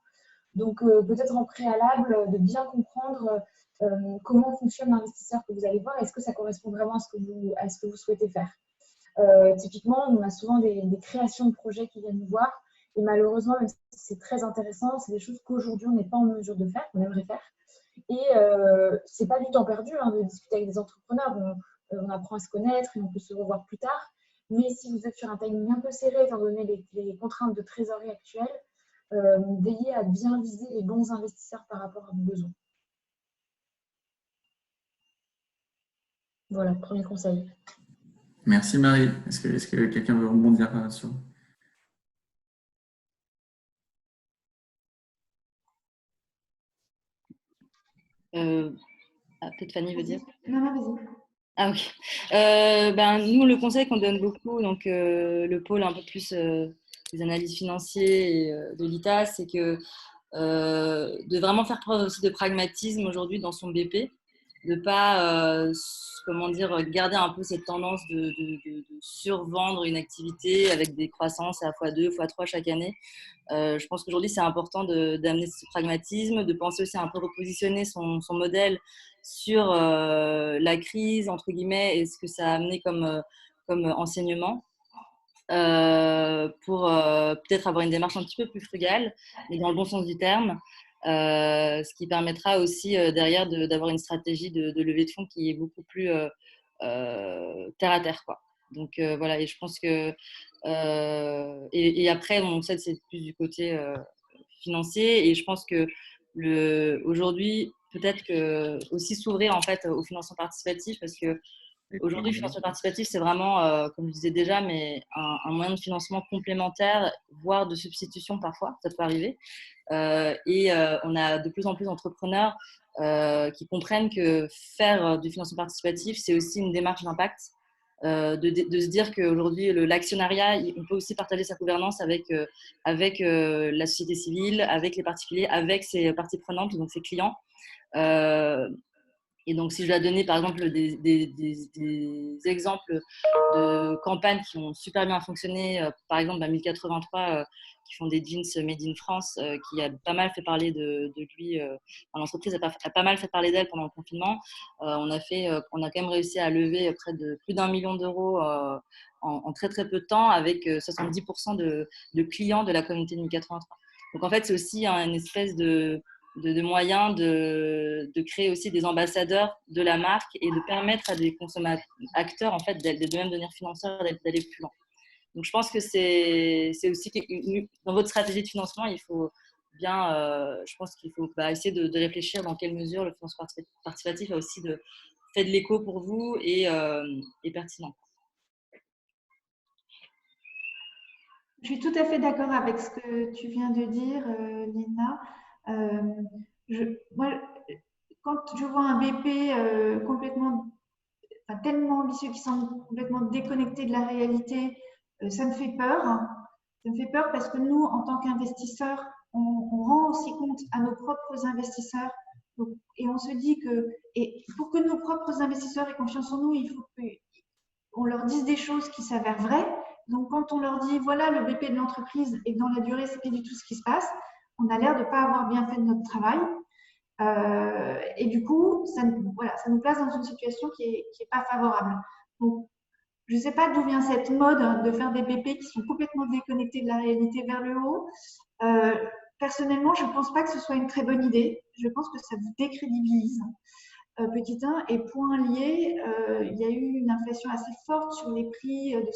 Donc, peut-être en préalable, de bien comprendre comment fonctionne l'investisseur que vous allez voir. Est-ce que ça correspond vraiment à ce que vous souhaitez faire? Typiquement, on a souvent des créations de projets qui viennent nous voir. Et malheureusement, même si c'est très intéressant, c'est des choses qu'aujourd'hui, on n'est pas en mesure de faire, qu'on aimerait faire. Et ce n'est pas du temps perdu de discuter avec des entrepreneurs. On apprend à se connaître et on peut se revoir plus tard. Mais si vous êtes sur un timing un peu serré, étant donné les contraintes de trésorerie actuelles, veillez à bien viser les bons investisseurs par rapport à vos besoins. Voilà, premier conseil. Merci Marie. Est-ce que quelqu'un veut rebondir sur... Peut-être Fanny veut dire. Non, vas-y. Ah ok. Nous, le conseil qu'on donne beaucoup, donc le pôle un peu plus des analyses financières et de l'ITA, c'est que de vraiment faire preuve aussi de pragmatisme aujourd'hui dans son BP, de pas garder un peu cette tendance de survendre une activité avec des croissances à x2, x3 chaque année. Je pense qu'aujourd'hui, c'est important d'amener ce pragmatisme, de penser aussi à un peu repositionner son modèle sur la crise, entre guillemets, et ce que ça a amené comme enseignement. Pour peut-être avoir une démarche un petit peu plus frugale, mais dans le bon sens du terme, ce qui permettra aussi derrière d'avoir une stratégie de levée de fonds qui est beaucoup plus terre à terre, quoi. Donc voilà, et je pense que et après, ça c'est plus du côté financier, et je pense que aujourd'hui peut-être que aussi s'ouvrir en fait au financement participatif, parce que aujourd'hui, le financement participatif, c'est vraiment, comme je disais déjà, mais un moyen de financement complémentaire, voire de substitution parfois, ça peut arriver. On a de plus en plus d'entrepreneurs qui comprennent que faire du financement participatif, c'est aussi une démarche d'impact. De se dire qu'aujourd'hui, l'actionnariat, on peut aussi partager sa gouvernance avec la société civile, avec les particuliers, avec ses parties prenantes, donc ses clients. Et donc, si je dois donner par exemple des exemples de campagnes qui ont super bien fonctionné, par exemple 1083 qui font des jeans made in France, qui a pas mal fait parler de lui, l'entreprise a pas mal fait parler d'elle pendant le confinement. On a quand même réussi à lever près de plus d'1 million d'euros en très très peu de temps avec 70% de clients de la communauté de 1083. Donc en fait, c'est aussi une espèce de moyens de créer aussi des ambassadeurs de la marque et de permettre à des acteurs en fait, de même devenir financeurs, d'aller plus loin. Donc je pense que c'est aussi dans votre stratégie de financement, il faut bien, je pense qu'il faut essayer de réfléchir dans quelle mesure le financement participatif a aussi fait de l'écho pour vous et pertinent. Je suis tout à fait d'accord avec ce que tu viens de dire, Lina. Moi, quand je vois un BP tellement ambitieux qui semble complètement déconnecté de la réalité, ça me fait peur. Ça me fait peur parce que nous, en tant qu'investisseurs, on rend aussi compte à nos propres investisseurs. Donc, et on se dit que pour que nos propres investisseurs aient confiance en nous, il faut qu'on leur dise des choses qui s'avèrent vraies. Donc, quand on leur dit, voilà le BP de l'entreprise et que dans la durée, c'est pas du tout ce qui se passe, on a l'air de ne pas avoir bien fait notre travail. Et du coup, ça nous place dans une situation qui est pas favorable. Donc, je ne sais pas d'où vient cette mode de faire des BP qui sont complètement déconnectés de la réalité vers le haut. Personnellement, je ne pense pas que ce soit une très bonne idée. Je pense que ça vous décrédibilise. Petit 1, et point lié, il y a eu une inflation assez forte sur les prix dans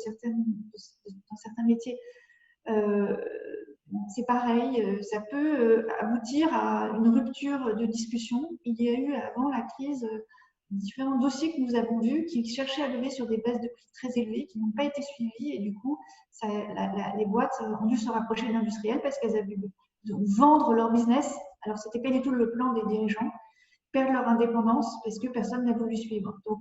certains métiers. C'est pareil, ça peut aboutir à une rupture de discussion. Il y a eu avant la crise différents dossiers que nous avons vus qui cherchaient à lever sur des bases de prix très élevées qui n'ont pas été suivies et du coup, les boîtes ont dû se rapprocher de l'industriel parce qu'elles avaient dû vendre leur business. Alors, ce n'était pas du tout le plan des dirigeants, perdre leur indépendance parce que personne n'a voulu suivre. Donc,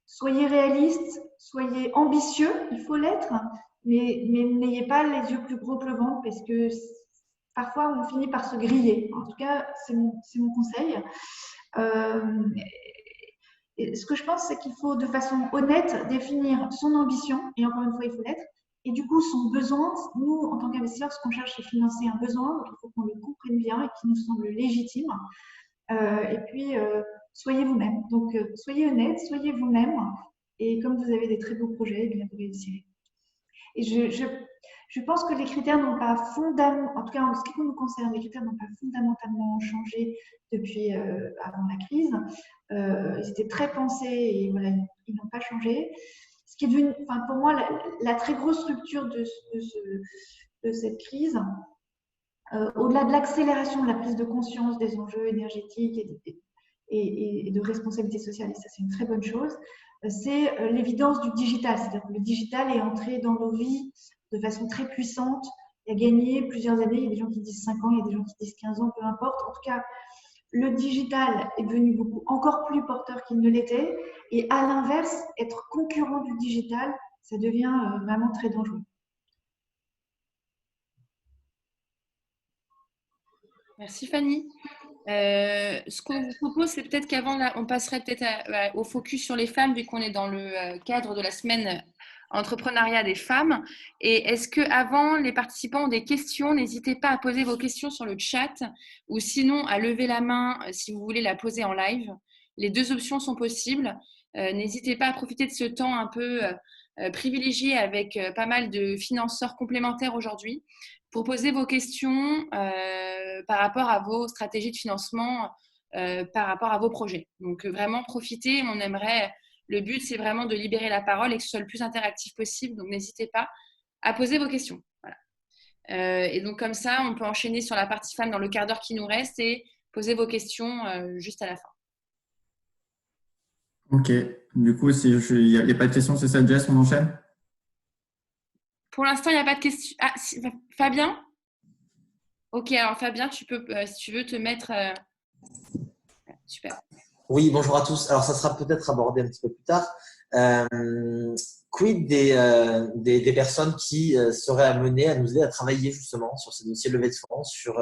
soyez réalistes, soyez ambitieux, il faut l'être, mais n'ayez pas les yeux plus gros que le ventre parce que parfois on finit par se griller. En tout cas, c'est mon conseil. Et ce que je pense, c'est qu'il faut de façon honnête définir son ambition, et encore une fois, il faut l'être, et du coup son besoin. Nous, en tant qu'investisseurs, ce qu'on cherche, c'est financer un besoin, donc il faut qu'on le comprenne bien et qu'il nous semble légitime. Et puis, soyez vous-même. Donc, soyez honnête, soyez vous-même. Et comme vous avez des très beaux projets, eh bien, vous réussirez. Et je pense que les critères n'ont pas fondamentalement, en tout cas en ce qui nous concerne, les critères n'ont pas fondamentalement changé depuis avant la crise. Ils étaient très pensés et voilà, ils n'ont pas changé. Ce qui est devenu, pour moi, la très grosse rupture de cette crise, au-delà de l'accélération de la prise de conscience des enjeux énergétiques et de responsabilité sociale, et ça c'est une très bonne chose, c'est l'évidence du digital. C'est-à-dire que le digital est entré dans nos vies de façon très puissante et a gagné plusieurs années. Il y a des gens qui disent 5 ans, il y a des gens qui disent 15 ans, peu importe. En tout cas, le digital est devenu encore plus porteur qu'il ne l'était. Et à l'inverse, être concurrent du digital, ça devient vraiment très dangereux. Merci Fanny. Ce qu'on vous propose, c'est peut-être qu'avant, on passerait peut-être au focus sur les femmes, vu qu'on est dans le cadre de la semaine entrepreneuriat des femmes. Et est-ce qu'avant, les participants ont des questions? N'hésitez pas à poser vos questions sur le chat ou sinon à lever la main si vous voulez la poser en live. Les deux options sont possibles. N'hésitez pas à profiter de ce temps un peu privilégié avec pas mal de financeurs complémentaires aujourd'hui pour poser vos questions par rapport à vos stratégies de financement, par rapport à vos projets. Donc, vraiment, profitez. Le but, c'est vraiment de libérer la parole et que ce soit le plus interactif possible. Donc, n'hésitez pas à poser vos questions. Voilà. Et donc, comme ça, on peut enchaîner sur la partie femmes dans le quart d'heure qui nous reste et poser vos questions juste à la fin. Ok. Du coup, il n'y a pas de questions, c'est ça, Jess, on enchaîne? Pour l'instant, il n'y a pas de questions. Ah, Fabien? Ok, alors Fabien, tu peux, si tu veux, te mettre… Super. Oui, bonjour à tous. Alors, ça sera peut-être abordé un petit peu plus tard. quid des personnes qui seraient amenées à nous aider à travailler justement sur ces dossiers de levée de fonds, sur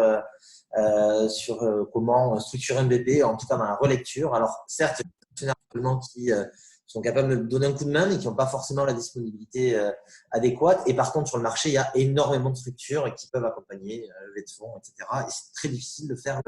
comment structurer un BP, en tout cas dans la relecture. Alors, certes, il y a des partenaires actuellement qui sont capables de donner un coup de main, mais qui n'ont pas forcément la disponibilité adéquate. Et par contre, sur le marché, il y a énormément de structures qui peuvent accompagner la levée de fonds, etc. Et c'est très difficile de faire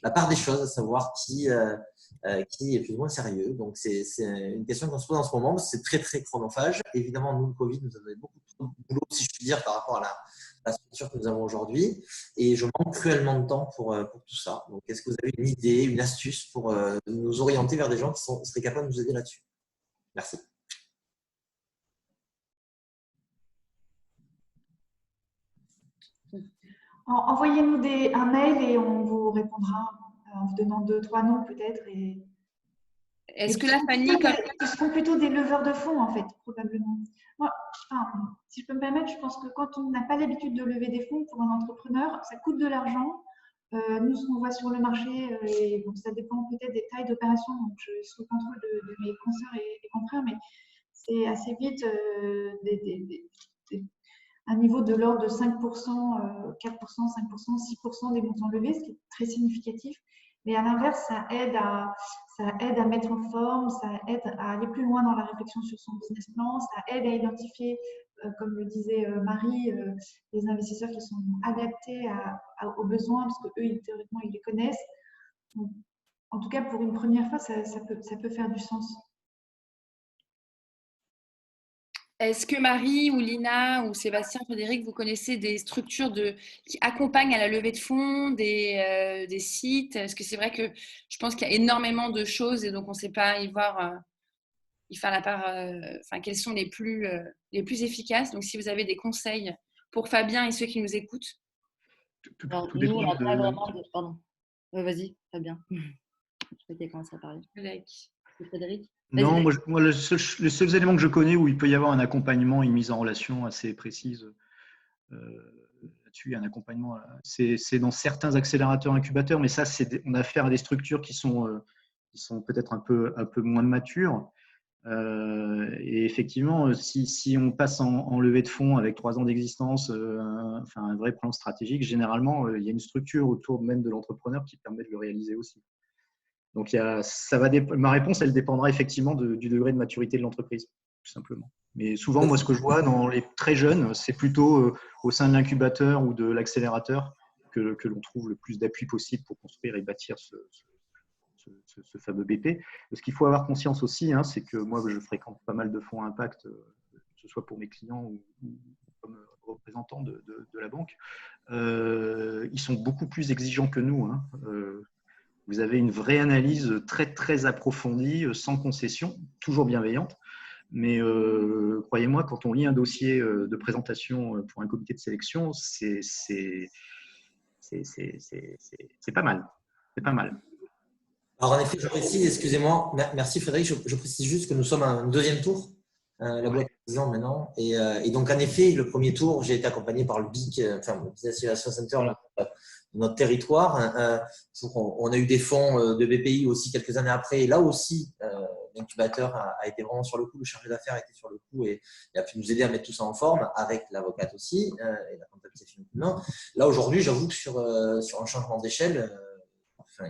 la part des choses, à savoir qui est plus ou moins sérieux. Donc, c'est une question qu'on se pose en ce moment. C'est très, très chronophage. Évidemment, nous, le Covid nous a donné beaucoup de boulot, si je puis dire, par rapport à la structure que nous avons aujourd'hui. Et je manque cruellement de temps pour tout ça. Donc, est-ce que vous avez une idée, une astuce pour nous orienter vers des gens qui seraient capables de nous aider là-dessus? Merci. Envoyez-nous un mail et on vous répondra en vous donnant 2-3 noms peut-être. Est-ce que la Fanny… Ce seront plutôt des leveurs de fonds, en fait, probablement. Moi, si je peux me permettre, je pense que quand on n'a pas l'habitude de lever des fonds pour un entrepreneur, ça coûte de l'argent. Nous, ce qu'on voit sur le marché, et bon, ça dépend peut-être des tailles d'opération, donc je suis sous le contrôle de mes consoeurs et confrères, mais c'est assez vite un niveau de l'ordre de 5%, 4%, 5%, 6% des montants levés, ce qui est très significatif. Mais à l'inverse, ça aide à mettre en forme, ça aide à aller plus loin dans la réflexion sur son business plan, ça aide à identifier, comme le disait Marie, les investisseurs qui sont adaptés aux besoins, parce qu'eux, théoriquement, ils les connaissent. Donc, en tout cas, pour une première fois, ça peut faire du sens. Est-ce que Marie ou Lina ou Sébastien, Frédéric, vous connaissez des structures qui accompagnent à la levée de fonds, des sites? Est-ce que c'est vrai que je pense qu'il y a énormément de choses et donc on ne sait pas y faire la part, quelles sont les plus efficaces. Donc si vous avez des conseils pour Fabien et ceux qui nous écoutent. Alors, nous, on n'a pas vraiment de… Pardon. Vas-y, Fabien. Je sais qu'il a commencé à parler. Frédéric. Non, moi les seuls éléments que je connais où il peut y avoir un accompagnement, une mise en relation assez précise là-dessus, un accompagnement, c'est dans certains accélérateurs incubateurs, mais ça, on a affaire à des structures qui sont peut-être un peu moins matures. Et effectivement, si on passe en levée de fonds avec 3 ans d'existence, un vrai plan stratégique, généralement, il y a une structure autour même de l'entrepreneur qui permet de le réaliser aussi. Donc, ma réponse, elle dépendra effectivement du degré de maturité de l'entreprise, tout simplement. Mais souvent, moi, ce que je vois dans les très jeunes, c'est plutôt au sein de l'incubateur ou de l'accélérateur que l'on trouve le plus d'appui possible pour construire et bâtir ce fameux BP. Ce qu'il faut avoir conscience aussi, c'est que moi, je fréquente pas mal de fonds à impact, que ce soit pour mes clients ou comme représentant de la banque. Ils sont beaucoup plus exigeants que nous. Vous avez une vraie analyse très, très approfondie, sans concession, toujours bienveillante. Mais croyez-moi, quand on lit un dossier de présentation pour un comité de sélection, c'est pas mal. C'est pas mal. Alors, en effet, je précise, excusez-moi, merci Frédéric, je précise juste que nous sommes à un 2e tour, la boîte est 10 ans maintenant. Et donc, en effet, le premier tour, j'ai été accompagné par le BIC, le Business Innovation Center de notre territoire. On a eu des fonds de BPI aussi quelques années après. Et là aussi, l'incubateur a été vraiment sur le coup, le chargé d'affaires a été sur le coup et a pu nous aider à mettre tout ça en forme, avec l'avocate aussi et la comptabilité finalement. Là, aujourd'hui, j'avoue que sur un changement d'échelle,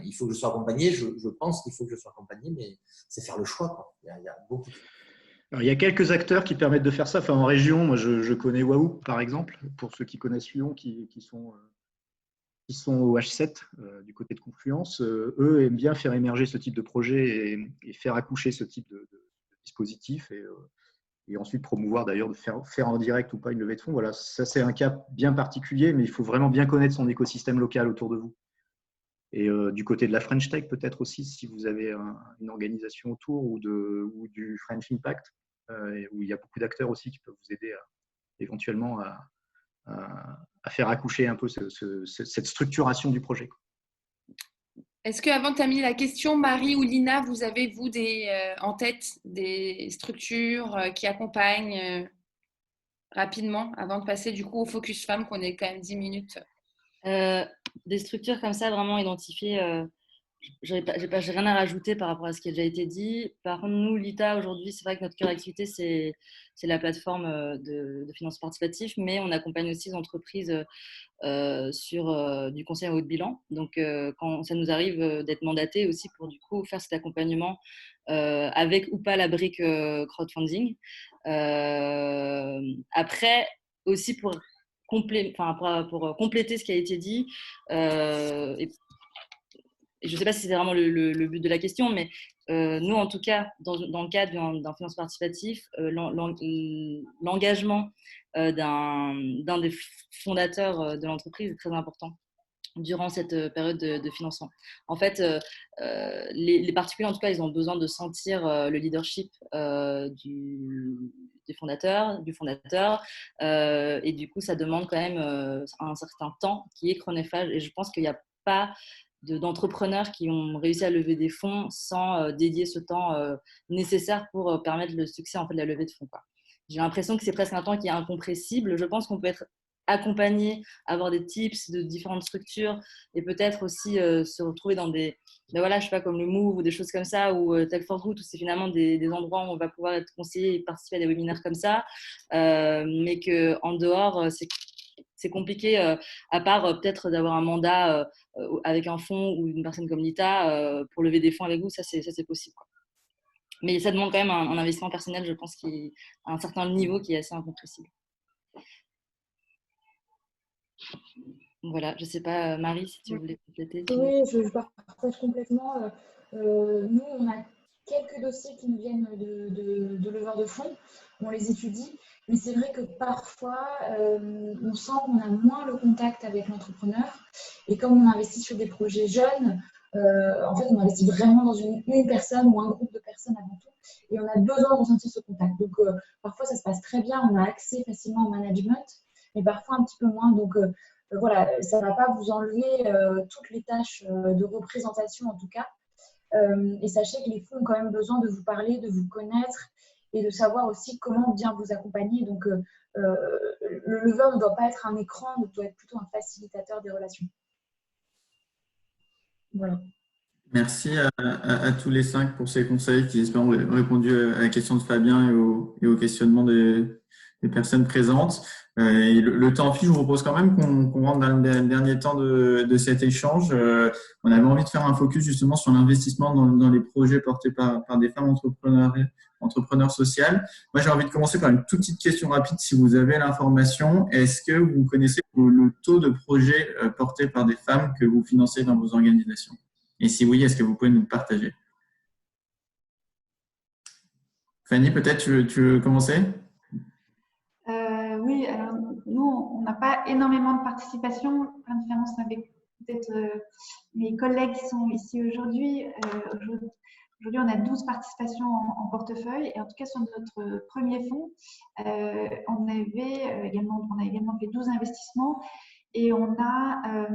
il faut que je sois accompagné. Je pense qu'il faut que je sois accompagné, mais c'est faire le choix, quoi. Il y a beaucoup de… Alors, il y a quelques acteurs qui permettent de faire ça. En région, moi, je connais Wahoo, par exemple, pour ceux qui connaissent Lyon, qui sont au H7 du côté de Confluence. Eux aiment bien faire émerger ce type de projet et faire accoucher ce type de dispositif et ensuite promouvoir d'ailleurs de faire en direct ou pas une levée de fonds. Voilà, ça c'est un cas bien particulier, mais il faut vraiment bien connaître son écosystème local autour de vous. Et du côté de la French Tech, peut-être aussi, si vous avez une organisation autour ou du French Impact, où il y a beaucoup d'acteurs aussi qui peuvent vous aider éventuellement à faire accoucher un peu cette structuration du projet. Est-ce qu'avant de terminer la question, Marie ou Lina, vous avez, vous, en tête des structures qui accompagnent rapidement, avant de passer du coup au Focus Femmes, qu'on est quand même 10 minutes? Des structures comme ça, vraiment identifiées, j'ai rien à rajouter par rapport à ce qui a déjà été dit. Par contre, nous, l'ITA, aujourd'hui, c'est vrai que notre cœur d'activité, c'est la plateforme de financement participatif, mais on accompagne aussi les entreprises sur du conseil en haut de bilan. Donc, quand ça nous arrive d'être mandaté aussi pour du coup faire cet accompagnement avec ou pas la brique crowdfunding. Après, aussi pour compléter ce qui a été dit, et je ne sais pas si c'est vraiment le but de la question, mais nous, en tout cas, dans le cadre d'un financement participatif, l'engagement d'un des fondateurs de l'entreprise est très important durant cette période de financement. En fait, les particuliers, en tout cas, ils ont besoin de sentir le leadership du fondateur, et du coup, ça demande quand même un certain temps qui est chronophage. Et je pense qu'il n'y a pas d'entrepreneurs qui ont réussi à lever des fonds sans dédier ce temps nécessaire pour permettre le succès en fait, de la levée de fonds, quoi. J'ai l'impression que c'est presque un temps qui est incompressible. Je pense qu'on peut être accompagné, avoir des tips de différentes structures et peut-être aussi se retrouver dans voilà, je sais pas, comme le Move ou des choses comme ça, ou Tech for Good, où c'est finalement des endroits où on va pouvoir être conseillé et participer à des webinaires comme ça, mais qu'en dehors, c'est compliqué, à part peut-être d'avoir un mandat avec un fonds ou une personne comme l'ITA pour lever des fonds avec vous, ça c'est possible, quoi. Mais ça demande quand même un investissement personnel, je pense, qui à un certain niveau qui est assez incompressible. Voilà, je ne sais pas, Marie, si tu voulais compléter. Oui, je partage complètement. Nous, on a quelques dossiers qui nous viennent de leveurs de fonds. On les étudie, mais c'est vrai que parfois, on sent qu'on a moins le contact avec l'entrepreneur. Et comme on investit sur des projets jeunes, en fait, on investit vraiment dans une personne ou un groupe de personnes avant tout. Et on a besoin de ressentir ce contact. Donc, parfois, ça se passe très bien. On a accès facilement au management, mais parfois un petit peu moins. Donc, voilà, ça ne va pas vous enlever toutes les tâches de représentation en tout cas. Et sachez que les fonds ont quand même besoin de vous parler, de vous connaître et de savoir aussi comment bien vous accompagner. Donc, le leveur ne doit pas être un écran, il doit être plutôt un facilitateur des relations. Voilà. Merci à tous les 5 pour ces conseils qui, j'espère, ont répondu à la question de Fabien et au questionnement des personnes présentes. Et le temps file, je vous propose quand même qu'on rentre dans le dernier temps de cet échange. On avait envie de faire un focus justement sur l'investissement dans les projets portés par des femmes entrepreneurs sociales. Moi, j'ai envie de commencer par une toute petite question rapide, si vous avez l'information. Est-ce que vous connaissez le taux de projets portés par des femmes que vous financez dans vos organisations? Et si oui, est-ce que vous pouvez nous le partager? Fanny, peut-être tu veux commencer? Oui, alors nous, on n'a pas énormément de participation. En différence avec peut-être mes collègues qui sont ici aujourd'hui. Aujourd'hui, on a 12 participations en portefeuille. Et en tout cas, sur notre premier fonds, on a également fait 12 investissements. Et on a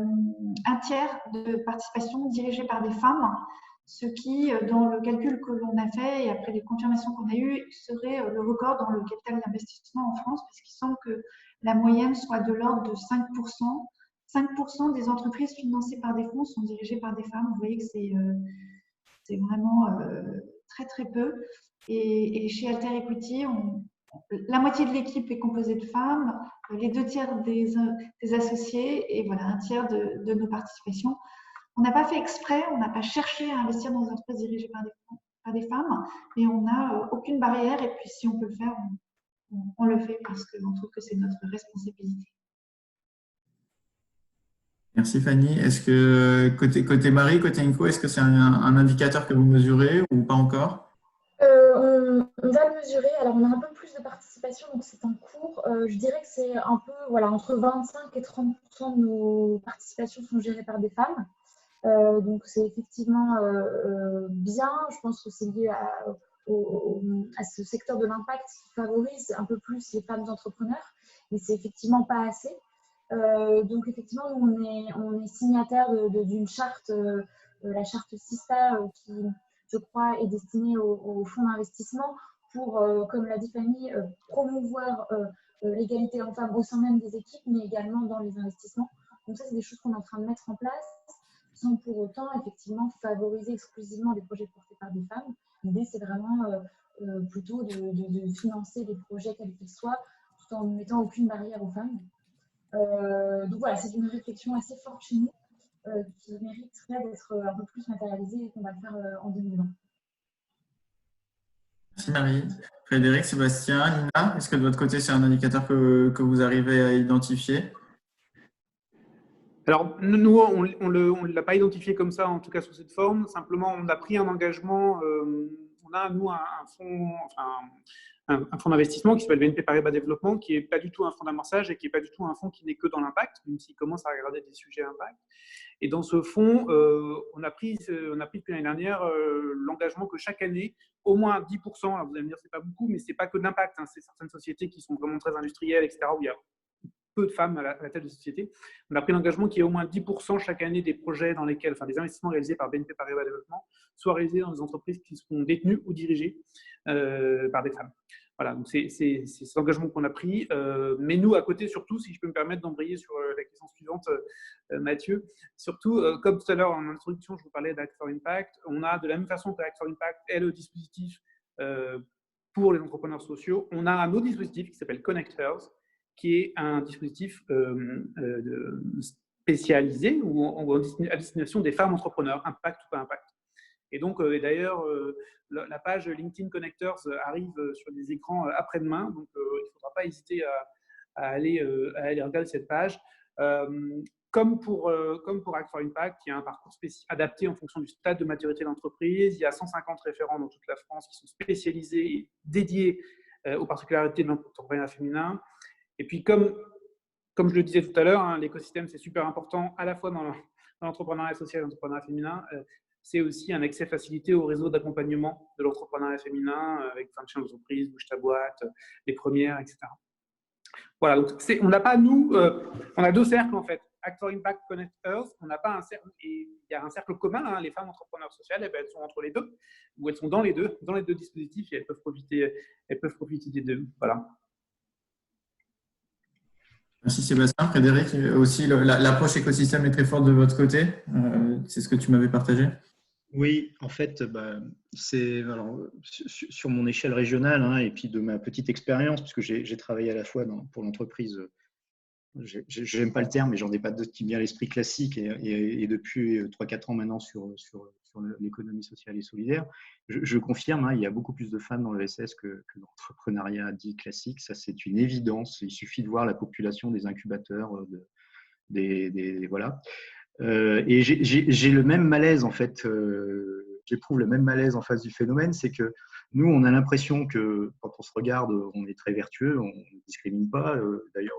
un tiers de participation dirigée par des femmes, ce qui, dans le calcul que l'on a fait et après les confirmations qu'on a eues, serait le record dans le capital d'investissement en France, puisqu'il semble que la moyenne soit de l'ordre de 5%. 5% des entreprises financées par des fonds sont dirigées par des femmes. Vous voyez que c'est vraiment très, très peu. Et chez Alter Equity, la moitié de l'équipe est composée de femmes, les 2 tiers des associés et voilà, 1 tiers de nos participations. On n'a pas fait exprès, on n'a pas cherché à investir dans des entreprises dirigées par des femmes, mais on n'a aucune barrière et puis si on peut le faire, on le fait parce qu'on trouve que c'est notre responsabilité. Merci Fanny. Est-ce que côté Marie, côté Inco, est-ce que c'est un indicateur que vous mesurez ou pas encore? On va le mesurer. Alors, on a un peu plus de participation, donc c'est en cours. Je dirais que c'est un peu, voilà, entre 25 et 30% de nos participations sont gérées par des femmes. Donc, c'est effectivement bien. Je pense que c'est lié à ce secteur de l'impact qui favorise un peu plus les femmes entrepreneurs, mais c'est effectivement pas assez. Donc, effectivement, nous, on est signataire d'une charte, la charte SISTA, qui, je crois, est destinée aux fonds d'investissement pour, comme l'a dit Fanny, promouvoir l'égalité hommes-femmes au sein même des équipes, mais également dans les investissements. Donc ça, c'est des choses qu'on est en train de mettre en place. sans pour autant effectivement favoriser exclusivement des projets portés par des femmes. L'idée, c'est vraiment plutôt de financer des projets quels qu'ils soient, tout en ne mettant aucune barrière aux femmes. Donc voilà, c'est une réflexion assez forte chez nous qui mériterait d'être un peu plus matérialisée et qu'on va faire en 2020. Merci Marie. Frédéric, Sébastien, Lina, est-ce que de votre côté, c'est un indicateur que vous arrivez à identifier? Alors, nous, on ne l'a pas identifié comme ça, en tout cas sous cette forme. Simplement, on a pris un engagement. On a, nous, un fonds d'investissement qui s'appelle BNP Paribas Développement, qui n'est pas du tout un fonds d'amorçage et qui n'est pas du tout un fonds qui n'est que dans l'impact, même s'il commence à regarder des sujets impact. Et dans ce fonds, on a pris depuis l'année dernière l'engagement que chaque année, au moins 10%, alors vous allez me dire c'est pas beaucoup, mais c'est pas que de l'impact, hein, c'est certaines sociétés qui sont vraiment très industrielles, etc., où il y a peu de femmes à la tête de société. On a pris l'engagement qu'il y ait au moins 10% chaque année des projets dans lesquels, enfin des investissements réalisés par BNP Paribas Développement, soient réalisés dans des entreprises qui sont détenues ou dirigées par des femmes. Voilà, donc c'est cet engagement qu'on a pris. Mais nous, à côté, surtout, si je peux me permettre d'embrayer sur la question suivante, Mathieu, surtout, comme tout à l'heure en introduction, je vous parlais d'Act for Impact, on a de la même façon que Act for Impact est le dispositif pour les entrepreneurs sociaux, on a un autre dispositif qui s'appelle Connectors, qui est un dispositif spécialisé ou à destination des femmes entrepreneurs, impact ou pas impact. Et donc, d'ailleurs, la page LinkedIn Connectors arrive sur des écrans après-demain, donc il ne faudra pas hésiter à aller regarder cette page. Comme pour Act for Impact, il y a un parcours adapté en fonction du stade de maturité de l'entreprise. Il y a 150 référents dans toute la France qui sont spécialisés et dédiés aux particularités de l'entrepreneuriat féminin. Et puis, comme je le disais tout à l'heure, hein, l'écosystème, c'est super important, à la fois dans l'entrepreneuriat social et l'entrepreneuriat féminin. C'est aussi un accès facilité au réseau d'accompagnement de l'entrepreneuriat féminin avec Function d'entreprise, Bouge ta boîte, les premières, etc. Voilà, donc on n'a pas, nous, on a deux cercles en fait. Act for Impact, Connect Earth, on n'a pas un cercle, et il y a un cercle commun, hein, les femmes entrepreneurs sociales, elles sont entre les deux, ou elles sont dans les deux dispositifs et elles peuvent profiter des deux. Voilà. Merci Sébastien. Frédéric, aussi l'approche écosystème est très forte de votre côté. C'est ce que tu m'avais partagé. Oui, en fait, c'est sur mon échelle régionale hein, et puis de ma petite expérience, puisque j'ai travaillé à la fois pour l'entreprise, j'aime pas le terme, mais j'en ai pas d'autre qui me vient à l'esprit classique, et depuis 3-4 ans maintenant sur l'économie sociale et solidaire. Je confirme, hein, il y a beaucoup plus de femmes dans l'ESS que dans l'entrepreneuriat dit classique. Ça, c'est une évidence. Il suffit de voir la population des incubateurs, voilà. Et j'ai le même malaise en fait. J'éprouve le même malaise en face du phénomène, c'est que nous, on a l'impression que quand on se regarde, on est très vertueux, on ne discrimine pas. D'ailleurs,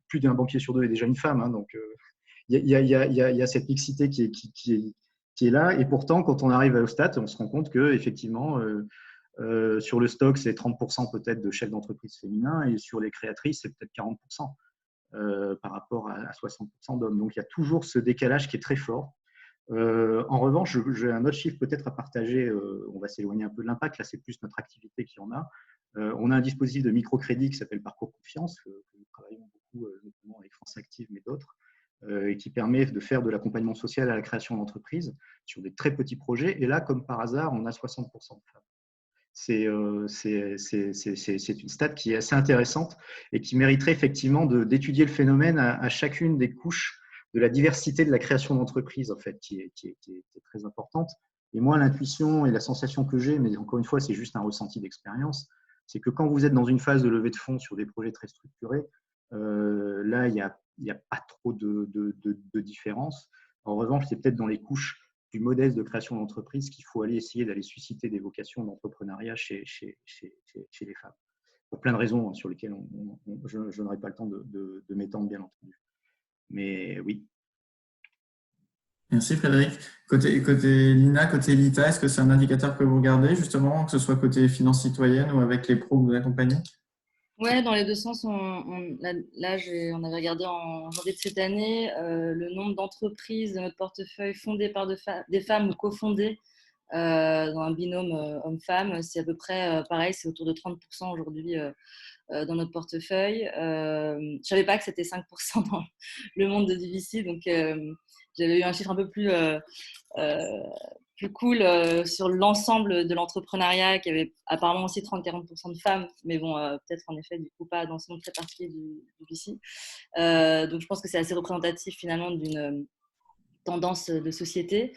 plus d'un banquier sur deux est déjà une femme, hein, donc il y a cette mixité qui est là. Et pourtant, quand on arrive à Eurostat, on se rend compte que effectivement, sur le stock, c'est 30% peut-être de chefs d'entreprise féminins, et sur les créatrices, c'est peut-être 40%. Par rapport à 60% d'hommes. Donc, il y a toujours ce décalage qui est très fort. En revanche, j'ai un autre chiffre peut-être à partager. On va s'éloigner un peu de l'impact. Là, c'est plus notre activité qui en a. On a un dispositif de microcrédit qui s'appelle Parcours Confiance, que nous travaillons beaucoup, notamment avec France Active, mais d'autres, et qui permet de faire de l'accompagnement social à la création d'entreprises sur des très petits projets. Et là, comme par hasard, on a 60% de femmes. C'est une stat qui est assez intéressante et qui mériterait effectivement d'étudier le phénomène à chacune des couches de la diversité de la création d'entreprise, en fait, qui est très importante. Et moi, l'intuition et la sensation que j'ai, mais encore une fois, c'est juste un ressenti d'expérience, c'est que quand vous êtes dans une phase de levée de fonds sur des projets très structurés, là, il n'y a pas trop de différence. En revanche, c'est peut-être dans les couches du modèle de création d'entreprise qu'il faut aller essayer d'aller susciter des vocations d'entrepreneuriat chez les femmes. Pour plein de raisons sur lesquelles je n'aurai pas le temps de m'étendre, bien entendu. Mais oui. Merci Frédéric. Côté Lina, côté Lita, est-ce que c'est un indicateur que vous regardez justement, que ce soit côté finance citoyenne ou avec les pros que vous accompagnez? Ouais, dans les deux sens. On avait regardé en janvier de cette année le nombre d'entreprises de notre portefeuille fondées par des femmes ou cofondées dans un binôme homme-femme. C'est à peu près pareil, c'est autour de 30% aujourd'hui dans notre portefeuille. Je ne savais pas que c'était 5% dans le monde de DVC, donc j'avais eu un chiffre un peu plus cool sur l'ensemble de l'entrepreneuriat, qui avait apparemment aussi 30-40% de femmes, mais bon, peut-être en effet, du coup, pas dans ce monde très particulier du VC. Donc, je pense que c'est assez représentatif finalement d'une tendance de société.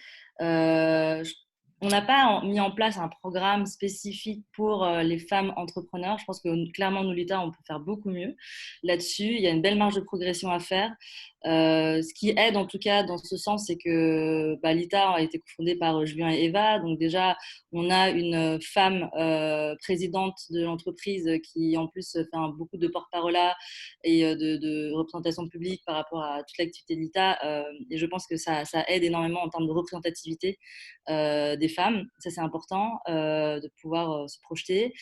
On n'a pas mis en place un programme spécifique pour les femmes entrepreneurs. Je pense que clairement, nous, l'État, on peut faire beaucoup mieux là-dessus. Il y a une belle marge de progression à faire. Ce qui aide en tout cas dans ce sens, c'est que l'ITA a été cofondé par Julien et Eva. Donc déjà, on a une femme présidente de l'entreprise qui en plus fait beaucoup de porte-parole et de représentation publique par rapport à toute l'activité de l'ITA. Et je pense que ça aide énormément en termes de représentativité des femmes. Ça, c'est important de pouvoir se projeter.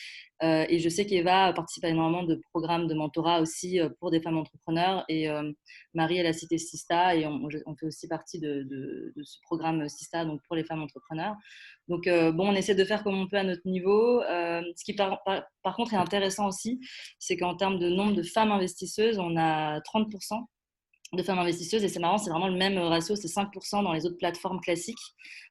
Et je sais qu'Eva participe à énormément de programmes de mentorat aussi pour des femmes entrepreneurs. Et Marie, elle a cité Sista et on fait aussi partie de ce programme Sista, donc pour les femmes entrepreneurs. Donc, on essaie de faire comme on peut à notre niveau. Ce qui, par contre, est intéressant aussi, c'est qu'en termes de nombre de femmes investisseuses, on a 30% de femmes investisseuses, et c'est marrant, c'est vraiment le même ratio, c'est 5% dans les autres plateformes classiques.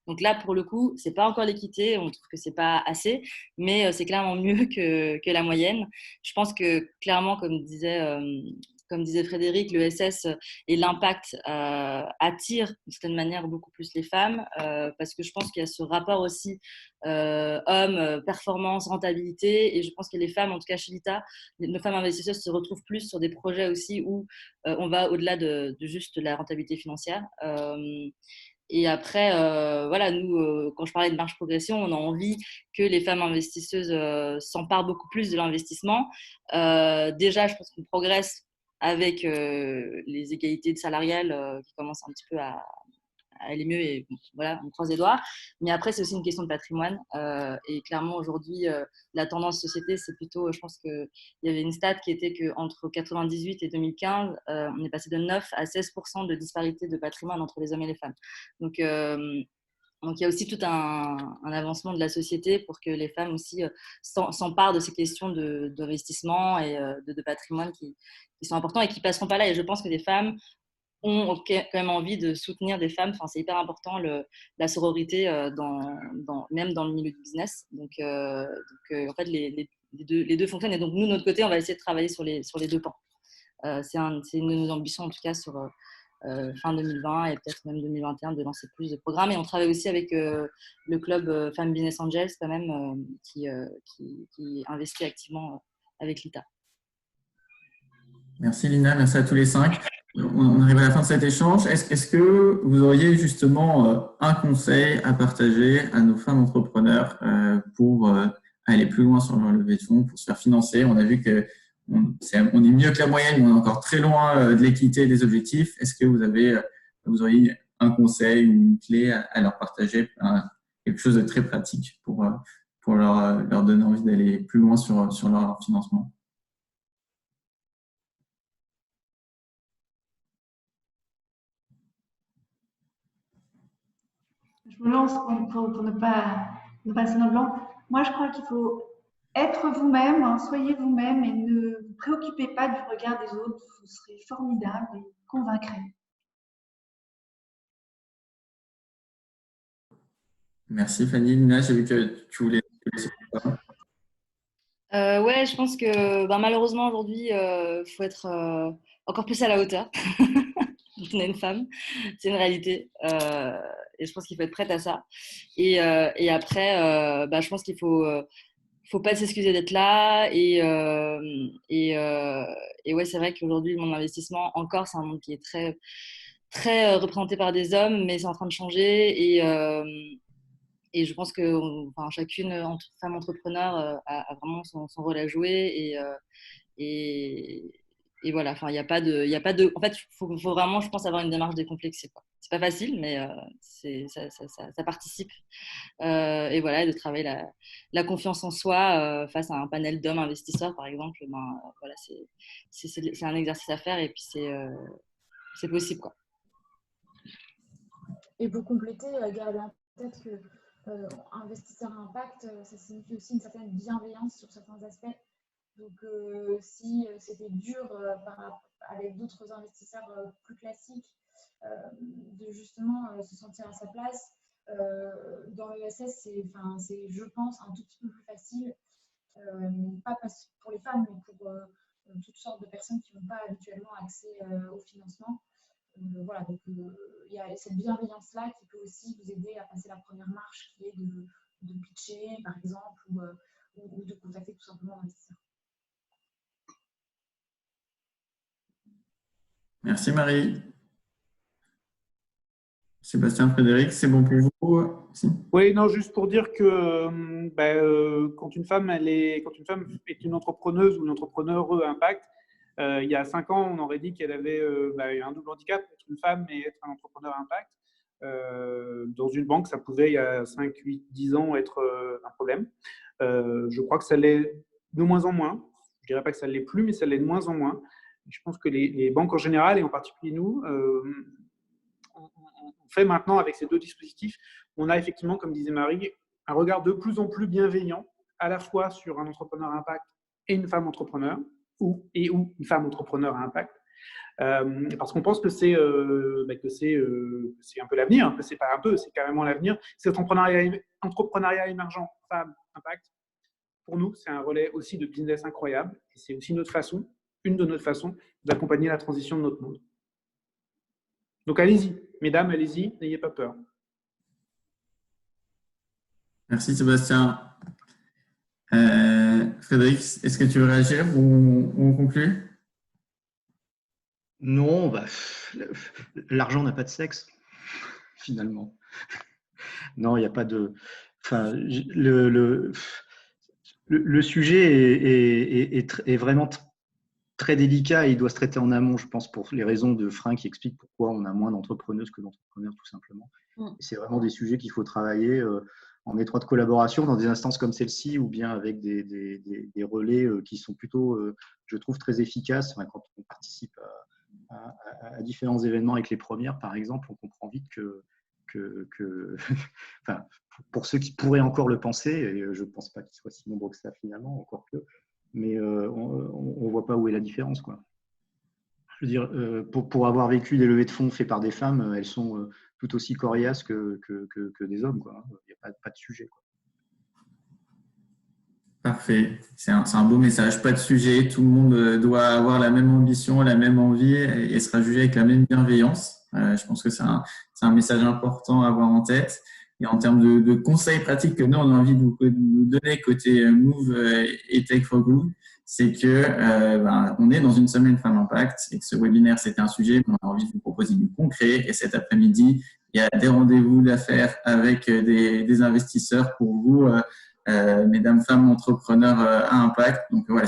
Donc là, pour le coup, c'est pas encore l'équité, on trouve que c'est pas assez, mais c'est clairement mieux que la moyenne. Je pense que clairement, comme disait Frédéric, le SS et l'impact attirent d'une certaine manière beaucoup plus les femmes, parce que je pense qu'il y a ce rapport aussi hommes, performance, rentabilité, et je pense que les femmes, en tout cas chez l'ITA, nos femmes investisseuses se retrouvent plus sur des projets aussi où on va au-delà de juste la rentabilité financière. Et après, voilà, nous, quand je parlais de marge progression, on a envie que les femmes investisseuses s'emparent beaucoup plus de l'investissement. Déjà, je pense qu'on progresse avec les égalités salariales qui commencent un petit peu à aller mieux, et bon, voilà, on croise les doigts. Mais après, c'est aussi une question de patrimoine. Et clairement, aujourd'hui, la tendance société, c'est plutôt, je pense qu'il y avait une stat qui était qu'entre 98 et 2015, on est passé de 9 à 16% de disparité de patrimoine entre les hommes et les femmes. Donc, il y a aussi tout un avancement de la société pour que les femmes aussi s'emparent de ces questions d'investissement et de patrimoine qui sont importants et qui ne passeront pas là. Et je pense que les femmes ont quand même envie de soutenir des femmes. Enfin, c'est hyper important, la sororité, même dans le milieu du business. Donc en fait, les deux fonctionnent. Et donc, nous, de notre côté, on va essayer de travailler sur les deux pans. C'est une de nos ambitions, en tout cas, sur fin 2020 et peut-être même 2021, de lancer plus de programmes. Et on travaille aussi avec le club Femmes Business Angels, quand même, qui investit activement avec l'ITA. Merci Lina, merci à tous les 5. On arrive à la fin de cet échange. Est-ce que vous auriez justement un conseil à partager à nos femmes entrepreneurs pour aller plus loin sur leur levée de fonds, pour se faire financer? On a vu qu'on est mieux que la moyenne, mais on est encore très loin de l'équité et des objectifs. Est-ce que vous auriez un conseil ou une clé à leur partager, quelque chose de très pratique pour leur donner envie d'aller plus loin sur leur financement? Je me lance pour ne pas passer dans le blanc. Moi, je crois qu'il faut être vous-même, hein, soyez vous-même et ne vous préoccupez pas du regard des autres. Vous serez formidable et convaincrez. Merci Fanny. Lina, j'ai vu que tu voulais… Ouais, je pense que malheureusement aujourd'hui, il faut être encore plus à la hauteur. On est une femme, c'est une réalité. Et je pense qu'il faut être prête à ça. Et après, je pense qu'il faut pas s'excuser d'être là. Et ouais, c'est vrai qu'aujourd'hui, le monde de l'investissement, encore, c'est un monde qui est très, très représenté par des hommes, mais c'est en train de changer. Et je pense que chacune femme entrepreneur a vraiment son rôle à jouer. Et voilà, il n'y a pas de. En fait, il faut vraiment, je pense, avoir une démarche décomplexée, quoi. C'est pas facile, mais ça participe. Et voilà, de travailler la confiance en soi face à un panel d'hommes investisseurs, par exemple, voilà, c'est un exercice à faire, et puis c'est possible, quoi. Et pour compléter, garder en tête que investisseur à impact, ça signifie aussi une certaine bienveillance sur certains aspects. Donc, si c'était dur avec d'autres investisseurs plus classiques de justement se sentir à sa place, dans l'ESS, c'est, je pense, un tout petit peu plus facile, pas pour les femmes, mais pour toutes sortes de personnes qui n'ont pas habituellement accès au financement. Voilà, donc il y a cette bienveillance-là qui peut aussi vous aider à passer la première marche, qui est de pitcher, par exemple, ou de contacter tout simplement l'investisseur. Merci Marie. Sébastien, Frédéric, c'est bon pour vous? Si. Oui, non, juste pour dire que quand une femme est une entrepreneuse ou un entrepreneur impact, il y a 5 ans, on aurait dit qu'elle avait un double handicap, être une femme et être un entrepreneur impact. Dans une banque, ça pouvait, il y a 5, 8, 10 ans, être un problème. Je crois que ça l'est de moins en moins. Je ne dirais pas que ça ne l'est plus, mais ça l'est de moins en moins. Je pense que les banques en général, et en particulier nous, on fait maintenant avec ces 2 dispositifs, on a effectivement, comme disait Marie, un regard de plus en plus bienveillant, à la fois sur un entrepreneur impact et une femme entrepreneur, ou une femme entrepreneur à impact, parce qu'on pense que c'est un peu l'avenir, que c'est pas un peu, c'est carrément l'avenir. C'est entrepreneuriat émergent, femme, impact. Pour nous, c'est un relais aussi de business incroyable, et c'est aussi une de nos façons d'accompagner la transition de notre monde. Donc allez-y, mesdames, allez-y, n'ayez pas peur. Merci Sébastien. Frédéric, est-ce que tu veux réagir ou on conclut? Non, l'argent n'a pas de sexe, finalement. Non, il n'y a pas de… Enfin, le sujet est vraiment très délicat et il doit se traiter en amont, je pense, pour les raisons de frein qui expliquent pourquoi on a moins d'entrepreneuses que d'entrepreneurs, tout simplement. C'est vraiment des sujets qu'il faut travailler en étroite collaboration dans des instances comme celle-ci ou bien avec des relais qui sont plutôt, je trouve, très efficaces. Enfin, quand on participe à différents événements avec les premières, par exemple, on comprend vite enfin, pour ceux qui pourraient encore le penser, et je ne pense pas qu'ils soient si nombreux que ça finalement, encore que, mais on ne voit pas où est la différence, quoi. Je veux dire, pour avoir vécu des levées de fonds faites par des femmes, elles sont tout aussi coriaces que des hommes, quoi. Il n'y a pas de sujet, quoi. Parfait, c'est un beau message. Pas de sujet, tout le monde doit avoir la même ambition, la même envie et sera jugé avec la même bienveillance. Je pense que c'est un message important à avoir en tête. Et en termes de conseils pratiques que nous, on a envie de vous donner côté Move et Tech for Good, c'est que on est dans une semaine Femmes Impact et que ce webinaire, c'était un sujet, mais on a envie de vous proposer du concret. Et cet après-midi, il y a des rendez-vous d'affaires avec des investisseurs pour vous, mesdames, femmes, entrepreneurs à impact. Donc voilà,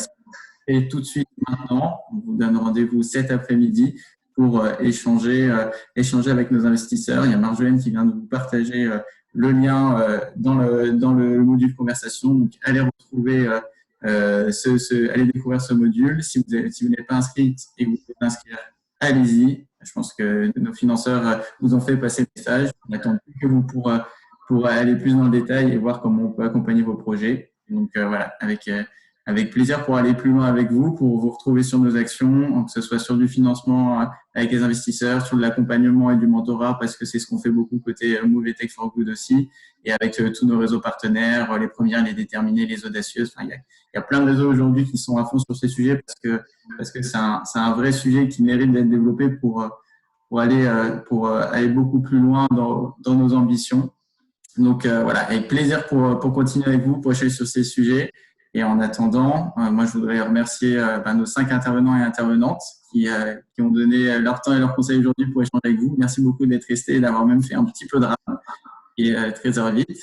et tout de suite maintenant, on vous donne rendez-vous cet après-midi pour échanger avec nos investisseurs. Il y a Marjolaine qui vient de vous partager le lien dans le module conversation. Donc allez retrouver allez découvrir ce module. Si vous n'êtes pas inscrite et que vous pouvez inscrire, allez-y. Je pense que nos financeurs vous ont fait passer le message. On attend plus que vous pour aller plus dans le détail et voir comment on peut accompagner vos projets. Donc voilà, avec plaisir pour aller plus loin avec vous, pour vous retrouver sur nos actions, que ce soit sur du financement avec les investisseurs, sur de l'accompagnement et du mentorat, parce que c'est ce qu'on fait beaucoup côté Move et Tech for Good aussi, et avec tous nos réseaux partenaires, les premières, les déterminées, les audacieuses. Enfin, il y a plein de réseaux aujourd'hui qui sont à fond sur ces sujets parce que c'est un vrai sujet qui mérite d'être développé pour aller beaucoup plus loin dans nos ambitions. Donc voilà, avec plaisir pour continuer avec vous, pour échanger sur ces sujets. Et en attendant, moi, je voudrais remercier nos 5 intervenants et intervenantes qui ont donné leur temps et leurs conseils aujourd'hui pour échanger avec vous. Merci beaucoup d'être restés et d'avoir même fait un petit peu de rame et 13h vite.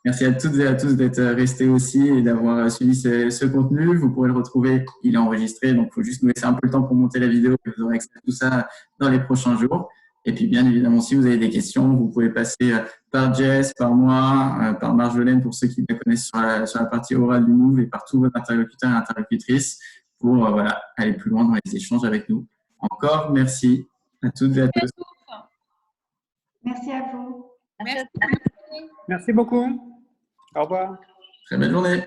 Merci à toutes et à tous d'être restés aussi et d'avoir suivi ce contenu. Vous pourrez le retrouver, il est enregistré, donc il faut juste nous laisser un peu le temps pour monter la vidéo et vous aurez accès à tout ça dans les prochains jours. Et puis, bien évidemment, si vous avez des questions, vous pouvez passer par Jess, par moi, par Marjolaine, pour ceux qui la connaissent sur la partie orale du Move, et par tous vos interlocuteurs et interlocutrices pour aller plus loin dans les échanges avec nous. Encore merci à toutes et à tous. Merci à vous. Merci beaucoup. Au revoir. Très belle journée.